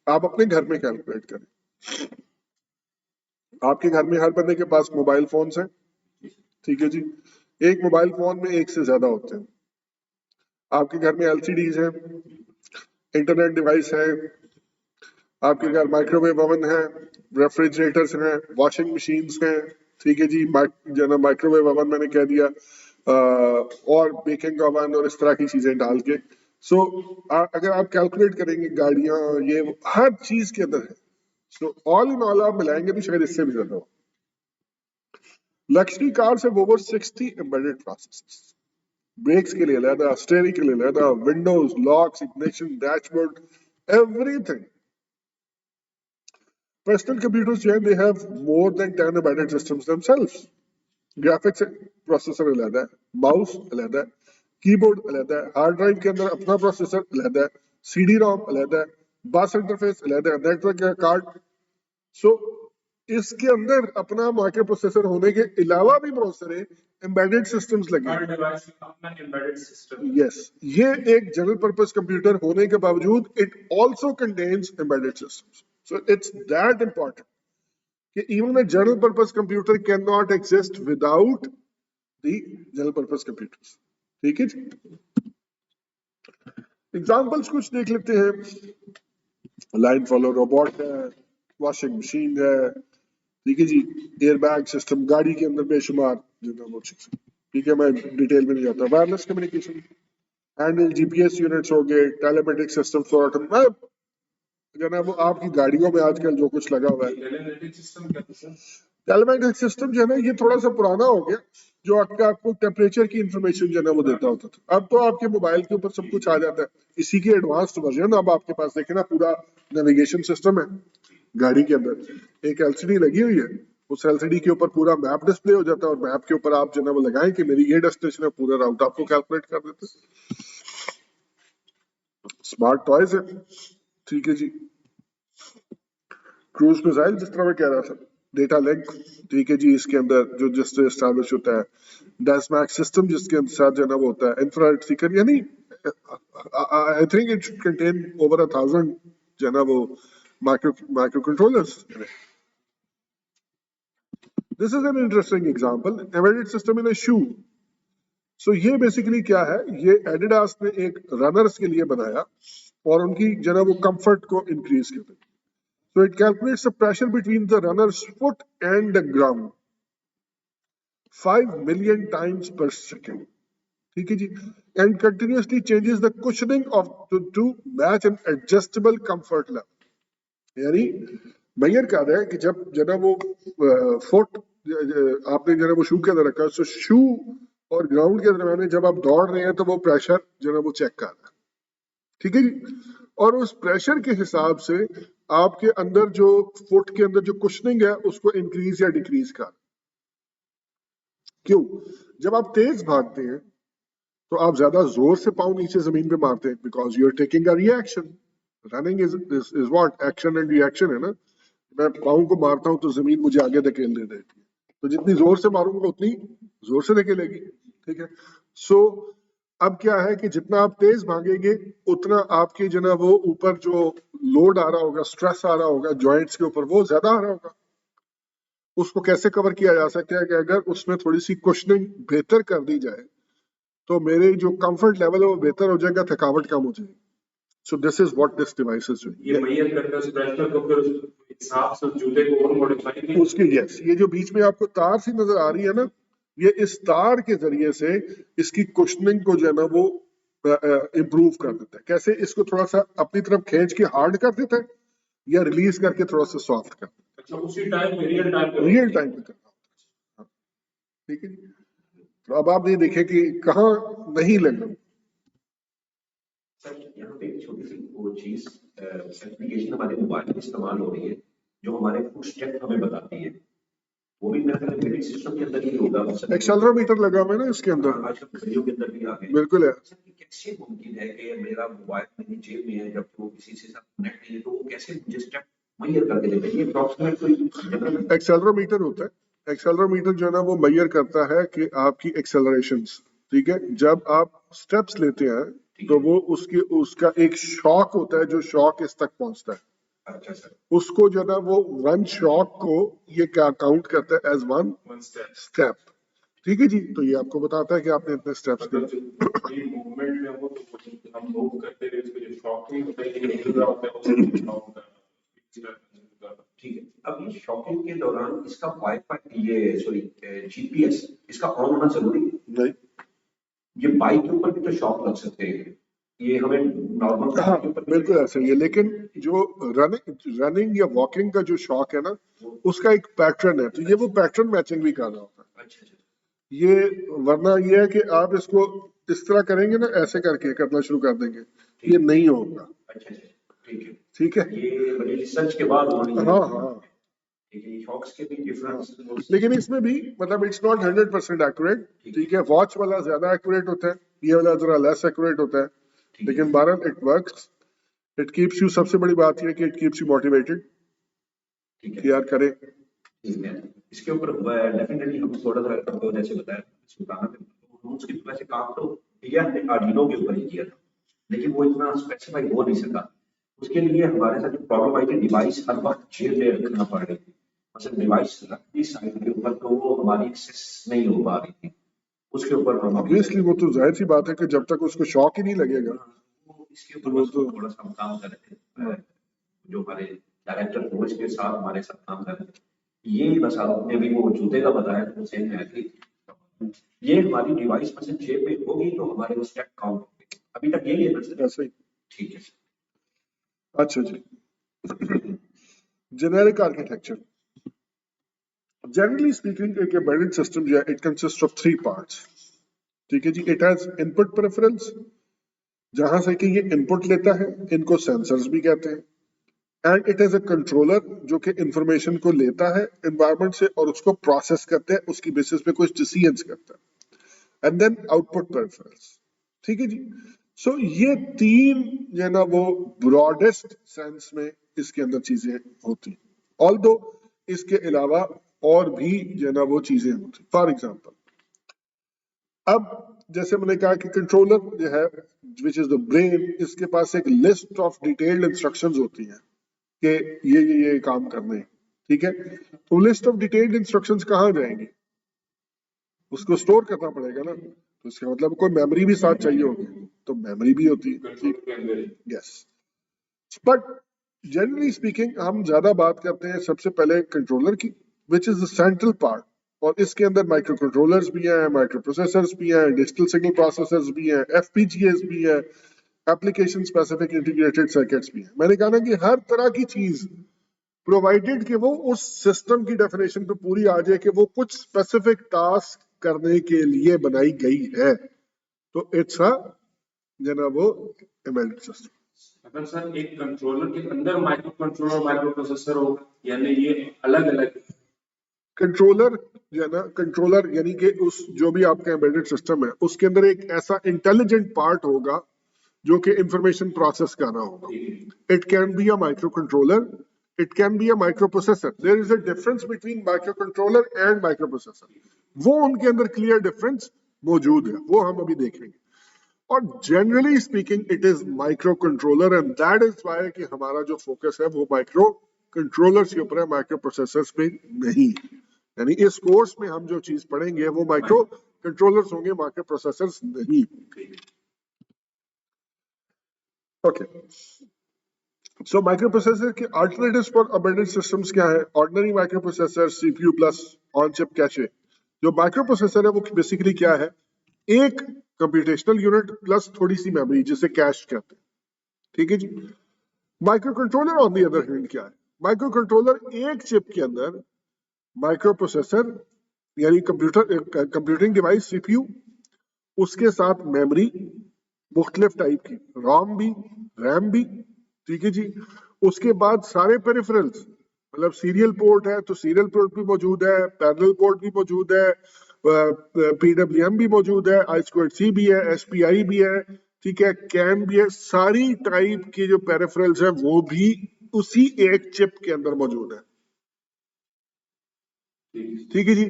आप अपने घर में कैलकुलेट करें, आपके घर में हर बंदे के पास मोबाइल फोन्स हैं, ठीक है जी। एक मोबाइल फोन में एक से ज्यादा होते हैं। आपके घर में एलसीडीज हैं, इंटरनेट डिवाइस है, आपके घर माइक्रोवेव ओवन है, रेफ्रिजरेटर्स हैं, वॉशिंग मशीन्स हैं, ठीक है जी। जो ना माइक्रोवेव ओवन मैंने कह दिया, और बेकिंग ओवन और इस तरह की चीजें डाल के। सो अगर आप कैलकुलेट करेंगे गाड़ियां ये हर चीज के अंदर है। सो ऑल इन ऑल आप मिलाएंगे तो शायद इससे भी ज्यादा हो। Luxury cars have over 60 embedded processors. Brakes के लिए अलग, स्टीयरिंग के लिए अलग, windows, locks, ignition, dashboard, everything. Personal computers जो है they have more than 10 embedded systems themselves. Graphics processor अलग है, माउस अलग है, कीबोर्ड अलग है, हार्ड ड्राइव के अंदर अपना प्रोसेसर अलग है, सीडी रोम अलग है, बस इंटरफेस अलग है, नेटवर्क कार्ड। सो इसके अंदर अपना माइक्रो प्रोसेसर होने के अलावा भी बहुत सारे एम्बेडेड सिस्टम्स लगे हर हैं। डिवाइस का अपना एम्बेडेड सिस्टम। यस, ये एक जनरल पर्पस कंप्यूटर होने के बावजूद it also contains embedded systems. So it's that important कि even a general purpose computer cannot exist without the general purpose computers। ठीक है जी। एग्जाम्पल्स कुछ देख लेते हैं। लाइन फॉलो रोबोट है, वॉशिंग मशीन है, ठीक है जी। एयरबैग सिस्टम गाड़ी के अंदर बेशुमार जो ठीक है, मैं डिटेल में नहीं जाता। Wireless communication handle, GPS units हो गए, टेलीमेटिक सिस्टम फॉर जो ना वो आपकी गाड़ियों में आजकल जो कुछ लगा हुआ है। टेलीमेटिक सिस्टम क्या है सर? टेलीमेटिक सिस्टम जो है ना ये थोड़ा सा पुराना हो गया, जो आपको टेम्परेचर की इंफॉर्मेशन जो है ना वो देता होता था। अब तो आपके मोबाइल के ऊपर सब कुछ आ जाता है, इसी की एडवांस्ड वर्जन। अब आपके पास देखे ना पूरा नेविगेशन सिस्टम है गाड़ी के अंदर, एक एलसीडी लगी हुई है, उस एलसीडी के ऊपर पूरा मैप डिस्प्ले हो जाता है, और मैप के ऊपर आप जो है वो लगाएं कि मेरी ये डेस्टिनेशन है, पूरा राउट आपको कैलकुलेट कर देते हैं। स्मार्ट टॉयज है, ठीक है जी। क्रूज मिसाइल जिस तरह मैं कह रहा था, डेटा लिंक, ठीक है जी, इसके अंदर जो जिससे एस्टैब्लिश होता है। डैशमैक सिस्टम जिसके साथ जो है ना वो होता है। इंफ्रारेड सीकर, यानी I think it should contain over 1000 जो है ना वो micro controllers. This is an interesting example, embedded system in a shoe. So ये बेसिकली क्या है, ये एडिडास ने एक रनर्स के लिए बनाया और उनकी जो है वो कंफर्ट को इंक्रीज करते। So it calculates the pressure between the runner's foot and the ground 5 million times per second. ठीक है जी, and continuously changes the cushioning of to match an adjustable comfort level. यानी मेजर कर रहा है कि जब जना वो फुट आपने जना वो शू के अंदर रखा, तो शू और ग्राउंड के दरमियान जब आप दौड़ रहे हैं तो वो प्रेशर जना वो चेक कर रहा है। ठीक है जी, और उस प्रेशर के हिसाब से आपके अंदर जो फुट के अंदर जो कुशनिंग है उसको इंक्रीज या डिक्रीज कर। क्यों? जब आप तेज भागते हैं तो आप ज्यादा जोर से पाँव नीचे जमीन पे मारते हैं, because you are taking a reaction. Running is what, action and reaction है ना। मैं पाँव को मारता हूं तो जमीन मुझे आगे धकेल दे देती है, तो जितनी जोर से मारूंगा उतनी जोर से धकेलेगी। ठीक है, सो अब क्या है कि जितना आप तेज भागेंगे उतना आपके जो ना वो ऊपर जो लोड आ रहा होगा, स्ट्रेस आ रहा होगा जॉइंट्स के ऊपर, वो ज्यादा आ रहा होगा। उसको कैसे कवर किया जा सकता है कि अगर उसमें थोड़ी सी कुशनिंग बेहतर कर दी जाए तो मेरे जो कंफर्ट लेवल है वो बेहतर हो जाएगा, थकावट कम हो जाएगी। So this is what this device is doing. ये मेजर करके उस प्रेशर को फिर उस हिसाब से जूते को और मॉडिफाई किया उसके यस, ये जो बीच में आपको तार सी नजर आ रही है ना, ये इस तार के जरिए से इसकी कुशनिंग को जो है ना वो इम्प्रूव कर देता है। कैसे? इसको थोड़ा सा अपनी तरफ खींच के हार्ड कर देता है या रिलीज करके थोड़ा सा सॉफ्ट कर देता अच्छा उसी टाइम में रियल टाइम है, रियल टाइम पे करना होता है। ठीक है जी, तो अब आप ये देखें कि कहाँ नहीं लग रहा। सर यहाँ पे एक छोटी सी वो चीज एप्लीकेशन हमारे मोबाइल में इस्तेमाल हो रही है जो हमारे फुट स्टेप हमें बताती है, वो भी मेरे ख्याल में सिस्टम के अंदर ही होगा। एक्सेलरोमीटर लगा हुआ है ना इसके अंदर, आजकल घड़ियों के अंदर भी आ गए। बिल्कुल है। सर ये कैसे मुमकिन है कि मेरा मोबाइल मेरी जेब में है, जब वो किसी से साथ कनेक्ट नहीं है तो वो कैसे मुझे स्टेप मेजर करके देता है? ये अप्रॉक्सीमेट कोई एक्सेलरोमीटर होता है। एक्सेलरोमीटर जो है ना वो मेजर करता है कि आपकी एक्सेलरेशंस, ठीक है, जब आप स्टेप्स लेते हैं तो वो उसका एक शॉक होता है जो शॉक इस तक पहुंचता है। अच्छा सर, उसको जो है ना वो वन शॉक को ये क्या काउंट करता है एज वन स्टेप। ठीक है जी, तो ये आपको बताता है कि आपने इतने स्टेप्स किए। मूवमेंट में वो तो हम मूव करते हुए उसको जो शॉक नहीं होता है, ये निकल रहा होता है, वो शॉक होता है। ठीक है, अब ये शॉकिंग के दौरान इसका वाईफाई ये सॉरी जीपीएस इसका ऑन होना जरूरी है। नहीं, ये बाइक के ऊपर भी तो शॉक लग सकते हैं, ये हमें नॉर्मल हाँ कार के ऊपर भी बिल्कुल ऐसा ही है, लेकिन जो रनिंग या वॉकिंग का जो शॉक है ना, उसका एक पैटर्न है, तो ये वो पैटर्न मैचिंग भी कर रहा होता है अच्छा अच्छा ये। वरना ये है कि आप इसको इस तरह करेंगे ना, ऐसे करके करना शुरू कर देंगे, ये नहीं होगा। अच्छा अच्छा, ठीक है ठीक है, ये बड़ी रिसर्च के बाद उन्होंने हाँ हाँ, ठीक है, शॉक्स के भी डिफरेंस लेकिन इसमें भी मतलब इट्स नॉट 100% एक्यूरेट। ठीक है, वॉच वाला ज्यादा एक्यूरेट होता है, ये वाला जरा लेस एक्यूरेट होता है, लेकिन बहरहाल it works, it keeps you. सबसे बड़ी बात यह कि इट कीप्स यू मोटिवेटेड ठीक है कि यार करें। ठीक है, इसके ऊपर डेफिनेटली हम थोड़ा सा आपको जैसे बताया सुल्ताना में हम उसकी वैसे काम तो किया हमने आर्डिनो के ऊपर ही किया था, लेकिन वो इतना स्पेसिफाई हो नहीं सका। उसके लिए हमारे साथ जो प्रॉब्लम आई थी, डिवाइस हर वक्त जेब में रखना पड़ रही थी, मतलब डिवाइस रखती साइड के ऊपर तो वो हमारी एक्सेस नहीं हो पा रही थी, उसके ऊपर हम ऑब्वियसली वो तो जाहिर सी बात है कि जब तक उसको शॉक ही नहीं लगेगा इसके तो ऊपर वो बस तो थोड़ा सा हम काम कर रहे थे, जो हमारे डायरेक्टर थे उसके साथ हमारे साथ काम कर रहे थे। ये बस आपने भी वो जूते का बताया तो सेम है कि ये हमारी डिवाइस में से जेब में होगी तो हमारे वो स्टेप काउंट होंगे। अभी तक यही है ना सर? ऐसे ही। ठीक है अच्छा जी, जेनेरिक आर्किटेक्चर। जनरली स्पीकिंग एक एम्बेडेड सिस्टम जो है, इट कंसिस्ट ऑफ 3 पार्ट्स। ठीक है जी, इट हैज इनपुट प्रेफरेंस, जहां से कि ये इनपुट लेता है, इनको सेंसर्स भी कहते हैं, and it is a controller जो कि इंफॉर्मेशन को लेता है एनवायरनमेंट से और उसको प्रोसेस करता है, उसकी बेसिस पे कुछ डिसीजंस करता है, एंड देन आउटपुट प्रेफरेंस। ठीक है जी, सो ये 3 जो है ना वो ब्रॉडेस्ट सेंस में इसके अंदर चीजें होती, ऑल्दो इसके अलावा और भी जो है ना वो चीजें होती। फॉर एग्जाम्पल, अब जैसे मैंने कहा कि कंट्रोलर जो है विच इज द ब्रेन, इसके पास एक लिस्ट ऑफ डिटेल्ड इंस्ट्रक्शंस होती हैं कि ये काम करने हैं। ठीक है, तो लिस्ट ऑफ डिटेल्ड इंस्ट्रक्शंस कहाँ जाएंगी, उसको स्टोर करना पड़ेगा ना, तो इसका मतलब कोई मेमोरी भी साथ चाहिए होगी, तो मेमोरी भी होती है। ठीक, यस, बट जनरली स्पीकिंग हम ज्यादा बात करते हैं सबसे पहले कंट्रोलर की, which is the central part, और इसके अंदर माइक्रो कंट्रोलर्स भी हैं, माइक्रो प्रोसेसर्स भी हैं, डिजिटल सिग्नल प्रोसेसर्स भी हैं, एफपीजीएस भी है, एप्लीकेशन स्पेसिफिक इंटीग्रेटेड सर्किट्स भी हैं। मैंने कहा ना कि हर तरह की चीज प्रोवाइडेड कि वो उस सिस्टम की डेफिनेशन पे पूरी आ जाए कि वो कुछ स्पेसिफिक टास्क करने के लिए बनाई गई है, तो इट्स अ वो एम्बेडेड सिस्टम। अगर सर एक कंट्रोलर के अंदर माइक्रो कंट्रोलर और माइक्रो प्रोसेसर होगा, यानी ये अलग अलग कंट्रोलर जो है ना, कंट्रोलर यानी कि उस जो भी आपका एम्बेडेड सिस्टम है उसके अंदर एक ऐसा इंटेलिजेंट पार्ट होगा जो कि इंफॉर्मेशन प्रोसेस कर रहा होगा। It can be a microcontroller, it can be a micro processor. There is a difference between microcontroller and microprocessor, वो उनके अंदर क्लियर डिफरेंस मौजूद है, वो हम अभी देखेंगे। और generally speaking it is micro controller, and that is why कि हमारा जो फोकस है वो माइक्रो कंट्रोलर्स के ऊपर है, माइक्रो प्रोसेसर्स पे नहीं। यानी इस कोर्स में हम जो चीज पढ़ेंगे वो माइक्रो कंट्रोलर्स होंगे, माइक्रो प्रोसेसर्स नहीं। ओके, सो माइक्रो प्रोसेसर के अल्टरनेटिव्स फॉर एम्बेडेड सिस्टम्स क्या है? Ordinary micro processor, CPU plus on chip cache. जो माइक्रो प्रोसेसर है वो बेसिकली क्या है? एक कंप्यूटेशनल यूनिट प्लस थोड़ी सी मेमोरी, जिसे कैश कहते हैं। ठीक है जी। Micro controller on the other hand क्या है? माइक्रो कंट्रोलर एक चिप के अंदर माइक्रो प्रोसेसर यानी कंप्यूटिंग डिवाइस सीपीयू, उसके साथ मेमोरी मुख्तलिफ टाइप की, रोम भी, रैम भी। ठीक है जी, उसके बाद सारे पेरिफेरल्स, मतलब सीरियल पोर्ट है तो सीरियल पोर्ट भी मौजूद है, पैरेलल पोर्ट भी मौजूद है, पीडब्ल्यूएम भी मौजूद है, I2C भी है, एसपीआई भी है, ठीक है, कैम भी है। सारी टाइप के जो पेरिफेरल्स है वो भी उसी एक चिप के अंदर मौजूद है। ठीक है जी।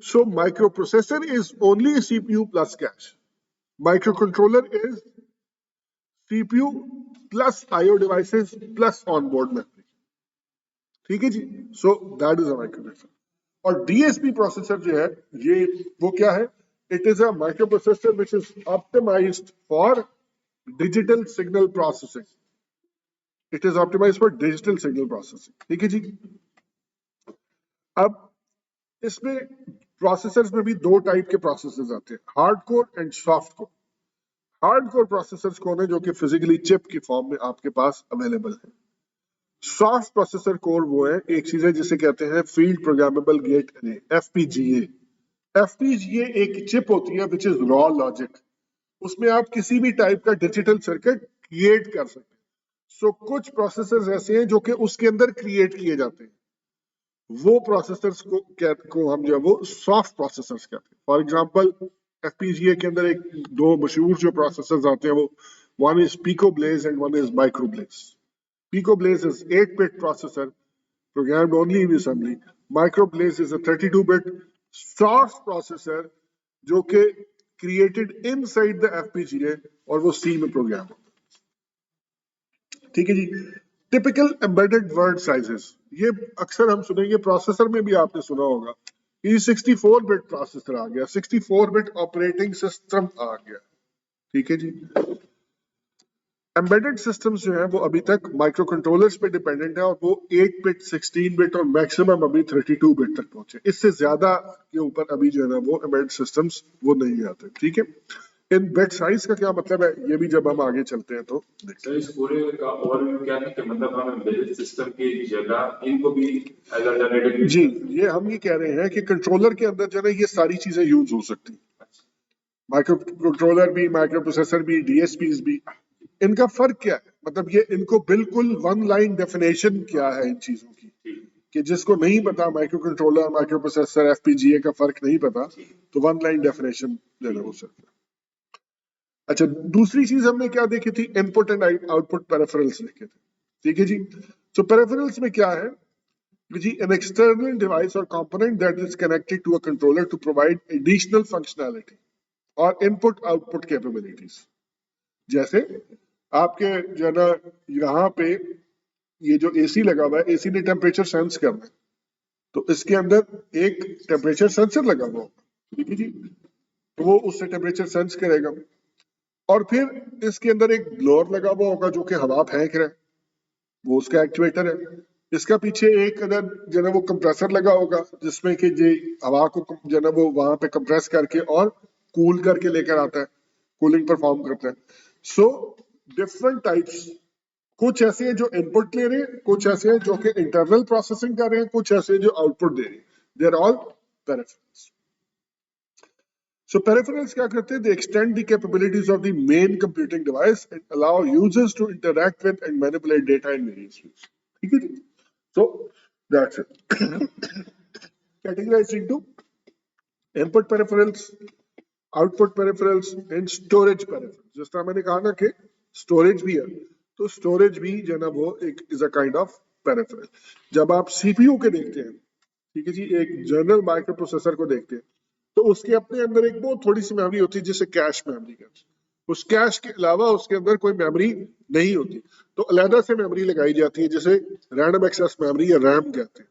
So micro processor is only CPU plus cache, micro controller is CPU plus IO devices plus onboard memory. ठीक है जी, so that is a micro processor. और डीएसपी प्रोसेसर जो है ये वो क्या है? It is a micro processor which is optimized for digital signal processing. It is optimized for digital signal processing. ठीक है जी। अब इसमें प्रोसेसर्स में भी दो टाइप के प्रोसेसर्स आते हैं, hard core and soft core. Hard core processors कौन है? जो कि फिजिकली चिप की फॉर्म में आपके पास अवेलेबल है। सॉफ्ट प्रोसेसर कोर वो है, एक चीज है जिसे कहते हैं फील्ड प्रोग्रामेबल गेट अरे, FPGA। FPGA एक चिप होती है विच इज रॉ लॉजिक, उसमें आप किसी भी टाइप का डिजिटल सर्किट क्रिएट कर सकते हैं। सो कुछ प्रोसेसर्स ऐसे हैं जो कि उसके अंदर क्रिएट किए जाते हैं, वो प्रोसेसर्स को हम जो है वो सॉफ्ट प्रोसेसर्स कहते हैं। फॉर एग्जांपल FPGA के अंदर एक दो मशहूर जो प्रोसेसर्स आते हैं वो one is PicoBlaze and one is MicroBlaze. Pico Blaze is 8-bit processor programmed only in assembly. Micro Blaze is a 32-bit soft processor जो कि created inside the FPGA और वो C में programme होता है। ठीक है जी। Typical embedded word sizes, ये अक्सर हम सुनेंगे, प्रोसेसर में भी आपने सुना होगा, ये 64-bit प्रोसेसर आ गया, 64-bit ऑपरेटिंग सिस्टम आ गया। ठीक है जी। एम्बेडेड सिस्टम्स जो है वो अभी तक माइक्रो कंट्रोलर्स पे डिपेंडेंट है और वो 8 बिट, 16 बिट और मैक्सिमम अभी 32 बिट तक पहुंचे। इससे ज्यादा के ऊपर अभी जो है ना वो एम्बेडेड सिस्टम्स वो नहीं आते। ठीक है। इन बिट साइज का क्या मतलब है, ये भी जब हम आगे चलते हैं तो देखते हैं। इस पूरे का ओवरव्यू क्या है कि मतलब हम एम्बेडेड सिस्टम की जगह इनको भी एज अल्टरनेटिव जी, ये हम ये कह रहे हैं कि कंट्रोलर के अंदर जो है ये सारी चीजें यूज हो सकती हैं, माइक्रो कंट्रोलर भी, माइक्रो प्रोसेसर भी, DSPs भी। इनका फर्क क्या है, मतलब ये इनको बिल्कुल वन लाइन डेफिनेशन क्या है इन चीजों की, कि जिसको नहीं पता micro controller, micro processor, FPGA का फर्क नहीं पता, तो वन लाइन डेफिनेशन देना हो सकता है। अच्छा, दूसरी चीज हमने क्या देखी थी, इनपुट एंड आउटपुट पेरिफेरल्स देखे थे। ठीक है जी। तो पेरिफेरल्स में क्या है जी, an external device or component that is connected to a controller to provide additional functionality or input output capabilities। जैसे आपके जो है ना यहाँ पे ये जो AC लगा हुआ है, AC ने टेम्परेचर सेंस करना है, तो इसके अंदर एक टेम्परेचर सेंसर लगा हुआ होगा। ठीक है जी। तो वो उससे टेम्परेचर सेंस करेगा और फिर इसके अंदर एक ब्लोअर लगा हुआ होगा जो कि हवा फेंक रहा है, वो उसका एक्चुएटर है। इसका पीछे एक अगर जो है वो कंप्रेसर लगा होगा जिसमें कि ये हवा को जो है वो वहां पे कंप्रेस करके और कूल करके लेकर आता है, कूलिंग परफॉर्म करता है। सो डिफरेंट टाइप्स, कुछ ऐसे हैं जो इनपुट ले रहे हैं, कुछ ऐसे हैं जो कि इंटरनल प्रोसेसिंग कर रहे हैं, कुछ ऐसे हैं जो आउटपुट दे रहे हैं। They are all peripherals. So peripherals क्या करते हैं? They extend the capabilities of the main computing device and allow users to interact with and manipulate data in various ways. ठीक है जी? So that's it. Categorized into input peripherals, output peripherals and storage peripherals. जिस तरह मैंने कहा ना कि storage भी है, तो storage भी जो है ना वो एक is a kind of peripheral. जब आप CPU के देखते हैं, ठीक है जी, एक जनरल माइक्रो प्रोसेसर को देखते हैं, तो उसके अपने अंदर एक बहुत थोड़ी सी मेमोरी होती है जिसे कैश मेमोरी कहते हैं। उस कैश के अलावा उसके अंदर कोई मेमोरी नहीं होती, तो अलग से मेमोरी लगाई जाती है जिसे रैंडम एक्सेस मेमोरी या रैम कहते हैं।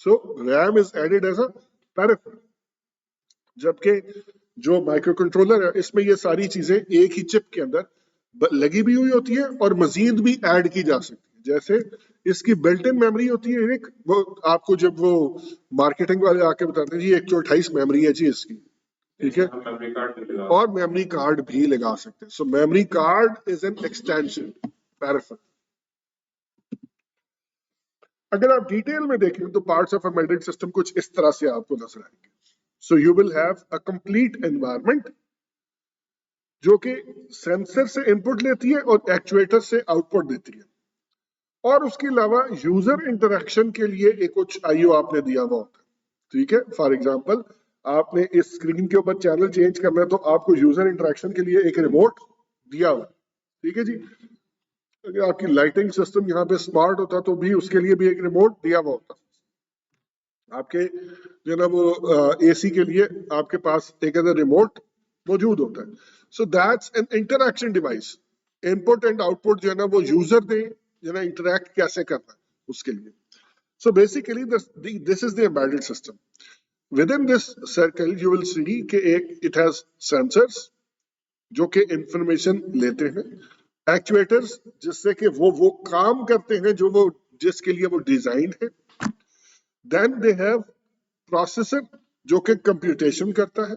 So RAM is added as a peripheral, जबकि जो माइक्रो कंट्रोलर है इसमें ये सारी चीजें एक ही चिप के अंदर लगी भी हुई होती है और मजीद भी ऐड की जा सकती है। जैसे इसकी बिल्ट इन मेमोरी होती है एक, वो आपको जब वो मार्केटिंग वाले आके बताते हैं जी 128 मेमोरी है जी इसकी, ठीक है, मेमोरी कार्ड और मेमोरी कार्ड भी लगा सकते हैं। So memory card is an extension peripheral. अगर आप डिटेल में देखें तो पार्ट्स ऑफ एम्बेडेड सिस्टम कुछ इस तरह से आपको नजर आएंगे। So you will have a complete environment जो कि सेंसर से इनपुट लेती है और एक्चुएटर से आउटपुट देती है, और उसके अलावा यूजर इंटरेक्शन के लिए एक कुछ IO आपने दिया हुआ होता है। ठीक है, फॉर एग्जांपल आपने इस स्क्रीन के ऊपर चैनल चेंज करना है तो आपको यूजर इंटरेक्शन के लिए एक रिमोट दिया हुआ। ठीक है जी। अगर आपकी लाइटिंग सिस्टम यहाँ पे स्मार्ट होता तो भी उसके लिए भी एक रिमोट दिया हुआ होता। आपके जो ना वो AC के लिए आपके पास एक अदर रिमोट मौजूद होता है। So that's an interaction device. Input and output जो है ना वो यूजर ने जो ना इंटरैक्ट कैसे करना है उसके लिए। So basically this is the embedded system. Within this circle you will see कि एक it has sensors जो कि इंफॉर्मेशन लेते हैं, एक्चुएटर्स जिससे कि वो काम करते हैं जो वो जिसके लिए वो डिजाइन है, then they have प्रोसेसर जो कि कंप्यूटेशन करता है,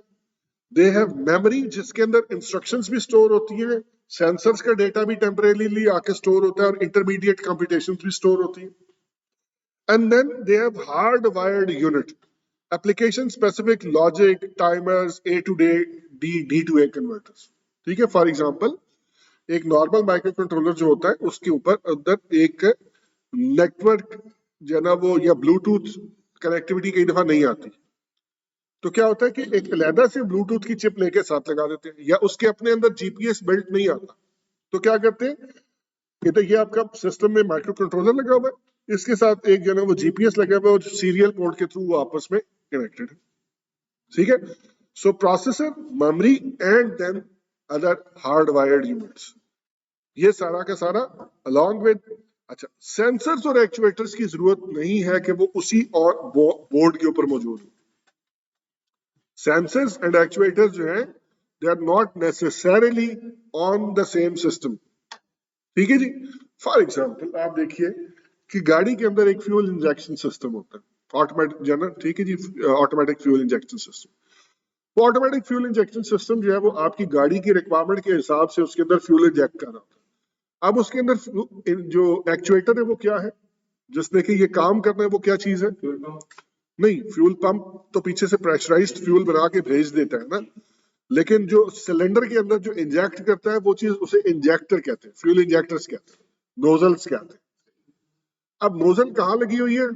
दे हैव मेमोरी जिसके अंदर इंस्ट्रक्शंस भी स्टोर होती हैं, सेंसर्स का डेटा भी टेम्परेरीली आके स्टोर होता है और इंटरमीडिएट कंप्यूटेशन भी स्टोर होती है, and then they have hard wired unit, application specific logic, timers, A to D to A converters. ठीक है, फॉर एग्जांपल एक नॉर्मल माइक्रो कंट्रोलर जो होता है उसके ऊपर अंदर एक नेटवर्क जो है ना वो या ब्लूटूथ कनेक्टिविटी कई दफा नहीं आती, तो क्या होता है कि एक अलहदा से ब्लूटूथ की चिप लेके साथ लगा देते हैं, या उसके अपने अंदर जीपीएस बिल्ट नहीं आता, तो क्या करते हैं कि तो ये आपका सिस्टम में माइक्रो कंट्रोलर लगा हुआ है, इसके साथ एक जो है ना वो जीपीएस लगा हुआ है और सीरियल पोर्ट के थ्रू वो आपस में कनेक्टेड है। ठीक है, so processor, memory and then other hard wired units, ये सारा का सारा अलॉन्ग विद, अच्छा सेंसर्स और एक्चुएटर्स की जरूरत नहीं है कि वो उसी और बोर्ड के ऊपर मौजूद हो। सेंसर्स एंड एक्चुएटर्स जो है they are not necessarily on the same system. ठीक है जी, फॉर एग्जांपल आप देखिए कि गाड़ी के अंदर एक फ्यूल इंजेक्शन सिस्टम होता है ऑटोमेटिक जनरल, ठीक है जी, ऑटोमेटिक फ्यूल इंजेक्शन सिस्टम। वो ऑटोमेटिक फ्यूल इंजेक्शन सिस्टम जो है वो आपकी गाड़ी की रिक्वायरमेंट के हिसाब से उसके अंदर फ्यूल इंजेक्ट कर रहा होता है। अब उसके अंदर जो एक्चुएटर है वो क्या है जिसने कि ये काम करना है, वो क्या चीज है? नहीं, फ्यूल पंप तो पीछे से प्रेशराइज्ड फ्यूल बना के भेज देता है ना, लेकिन जो सिलेंडर के अंदर जो इंजेक्ट करता है वो चीज उसे इंजेक्टर कहते हैं, फ्यूल इंजेक्टर्स कहते हैं, नोजल्स कहते हैं। अब नोजल कहाँ लगी हुई है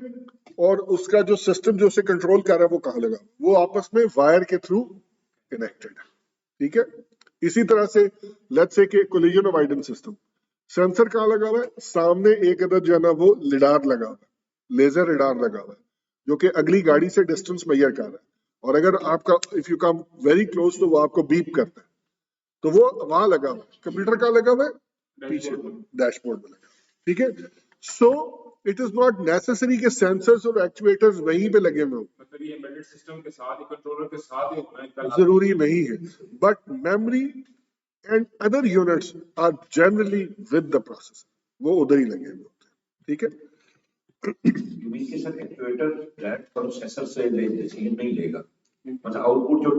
और उसका जो सिस्टम जो उसे कंट्रोल कर रहा है वो कहाँ लगा, वो आपस में वायर के थ्रू कनेक्टेड है। ठीक है, इसी तरह से लेट्स से कि कोलिजन अवॉइडेंस सिस्टम, सेंसर कहाँ लगा हुआ है? सामने एक अदर जो है ना वो लिडार लगा हुआ है, लेजर लिडार लगा हुआ है जो कि अगली गाड़ी से डिस्टेंस मेजर कर रहा है, और अगर आपका if you come very close तो वो आपको बीप करता है, तो वो वहां लगा हुआ है। कंप्यूटर कहाँ लगा हुआ है? पीछे डैशबोर्ड में लगा। ठीक है, so it is not necessary कि सेंसर्स और एक्चुएटर्स वहीं पे लगे हुए हों, मतलब ये एम्बेडेड सिस्टम के साथ ही, कंट्रोलर के साथ ही होना है, जरूरी नहीं है, but memory and other units are generally with the processor, वो उधर ही लगे हुए होते हैं। ठीक है, You mean कि सर एक्चुएटर डायरेक्ट प्रोसेसर से डिसीजन नहीं लेगा, मतलब आउटपुट जो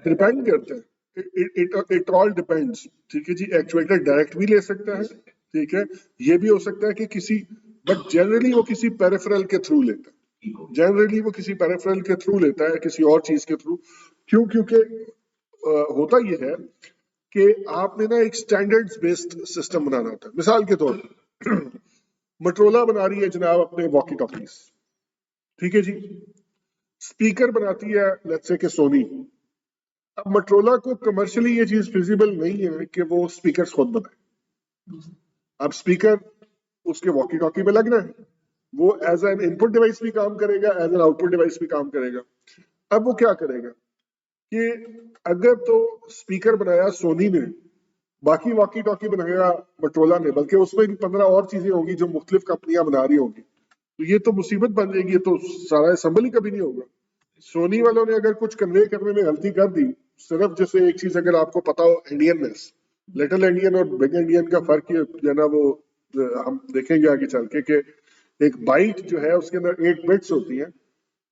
डिपेंड करता है, इट ऑल डिपेंड्स। ठीक है जी, एक्चुएटर डायरेक्ट भी ले सकता है, ठीक है, ये भी हो सकता है कि किसी, बट जनरली वो किसी पेरिफेरल के थ्रू लेता है, जनरली वो किसी पेरिफेरल के थ्रू लेता है, किसी और चीज के थ्रू। क्यों? क्योंकि होता ये है कि आपने ना एक स्टैंडर्ड्स बेस्ड सिस्टम बनाना होता है। मिसाल के तौर पर मोटरोला बना रही है जनाब अपने वॉकी टॉकीज, ठीक है जी, स्पीकर बनाती है लेट्स से कि सोनी। अब मोटरोला को कमर्शियली ये चीज फिजिबल नहीं है कि वो स्पीकर खुद बनाए। अब स्पीकर उसके वॉकी टॉकी में लगना है, वो एज एन इनपुट डिवाइस भी काम करेगा, एज एन आउटपुट डिवाइस भी काम करेगा। अब वो क्या करेगा कि अगर तो स्पीकर बनाया सोनी ने, बाकी वॉकी टॉकी बनाया मोटरोला ने, बल्कि उसमें भी 15 और चीजें होंगी जो मुख्तलिफ कंपनियां बना रही होंगी, तो ये तो मुसीबत बन जाएगी, ये तो सारा असेंबल ही कभी नहीं होगा। सोनी वालों ने अगर कुछ कन्वे करने में गलती कर दी, सिर्फ जैसे एक चीज अगर आपको पता हो, इंडियननेस, लिटिल इंडियन और बिग इंडियन का फर्क ये जो ना वो हम देखेंगे आगे चल के कि एक बाइट जो है उसके अंदर 8 बिट्स होती हैं,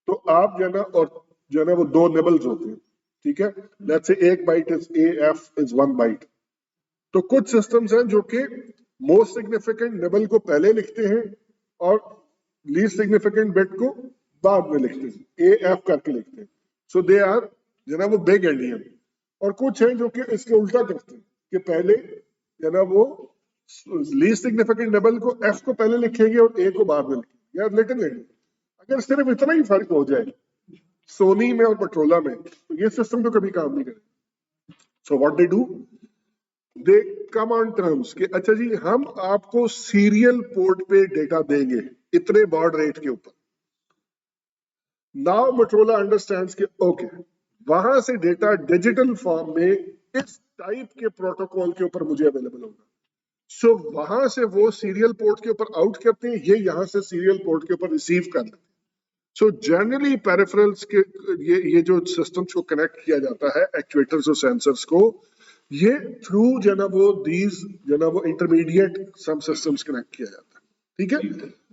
तो आप जो है ना, और जो है ना वो 2 निबल्स होते हैं। ठीक है, लेट्स से एक byte is AF is 1 byte. तो कुछ सिस्टम्स हैं जो कि मोस्ट सिग्निफिकेंट निबल को पहले लिखते हैं और लीस्ट सिग्निफिकेंट बिट को बाद में लिखते हैं, AF करके लिखते हैं, सो दे आर जो ना वो बिग एंडियन। और कुछ हैं जो कि इसके उल्टा करते हैं कि पहले जो ना वो लीस्ट सिग्निफिकेंट निबल को F को पहले लिखेंगे और A को बाद में लिखेंगे, यार लिटिल एंडियन। अगर सिर्फ इतना ही फर्क हो जाए सोनी में और मोटरोला में, तो ये सिस्टम तो कभी काम नहीं करेगा। So what they do, they come on terms कि अच्छा जी हम आपको सीरियल पोर्ट पे डेटा देंगे इतने बॉड रेट के ऊपर। नाउ मोटरोला अंडरस्टैंड्स कि ओके, वहां से डेटा डिजिटल फॉर्म में इस टाइप के प्रोटोकॉल के ऊपर मुझे अवेलेबल होगा, सो वहां से वो सीरियल पोर्ट के ऊपर आउट करते हैं, ये यहां से सीरियल पोर्ट के ऊपर रिसीव कर लेते हैं। सो जनरली पेरिफेरल्स के ये जो सिस्टम्स को कनेक्ट किया जाता है, एक्चुएटर्स और सेंसर्स को, ये थ्रू जो ना वो दीज जो ना वो इंटरमीडिएट सम सिस्टम्स कनेक्ट किया जाता है। ठीक है,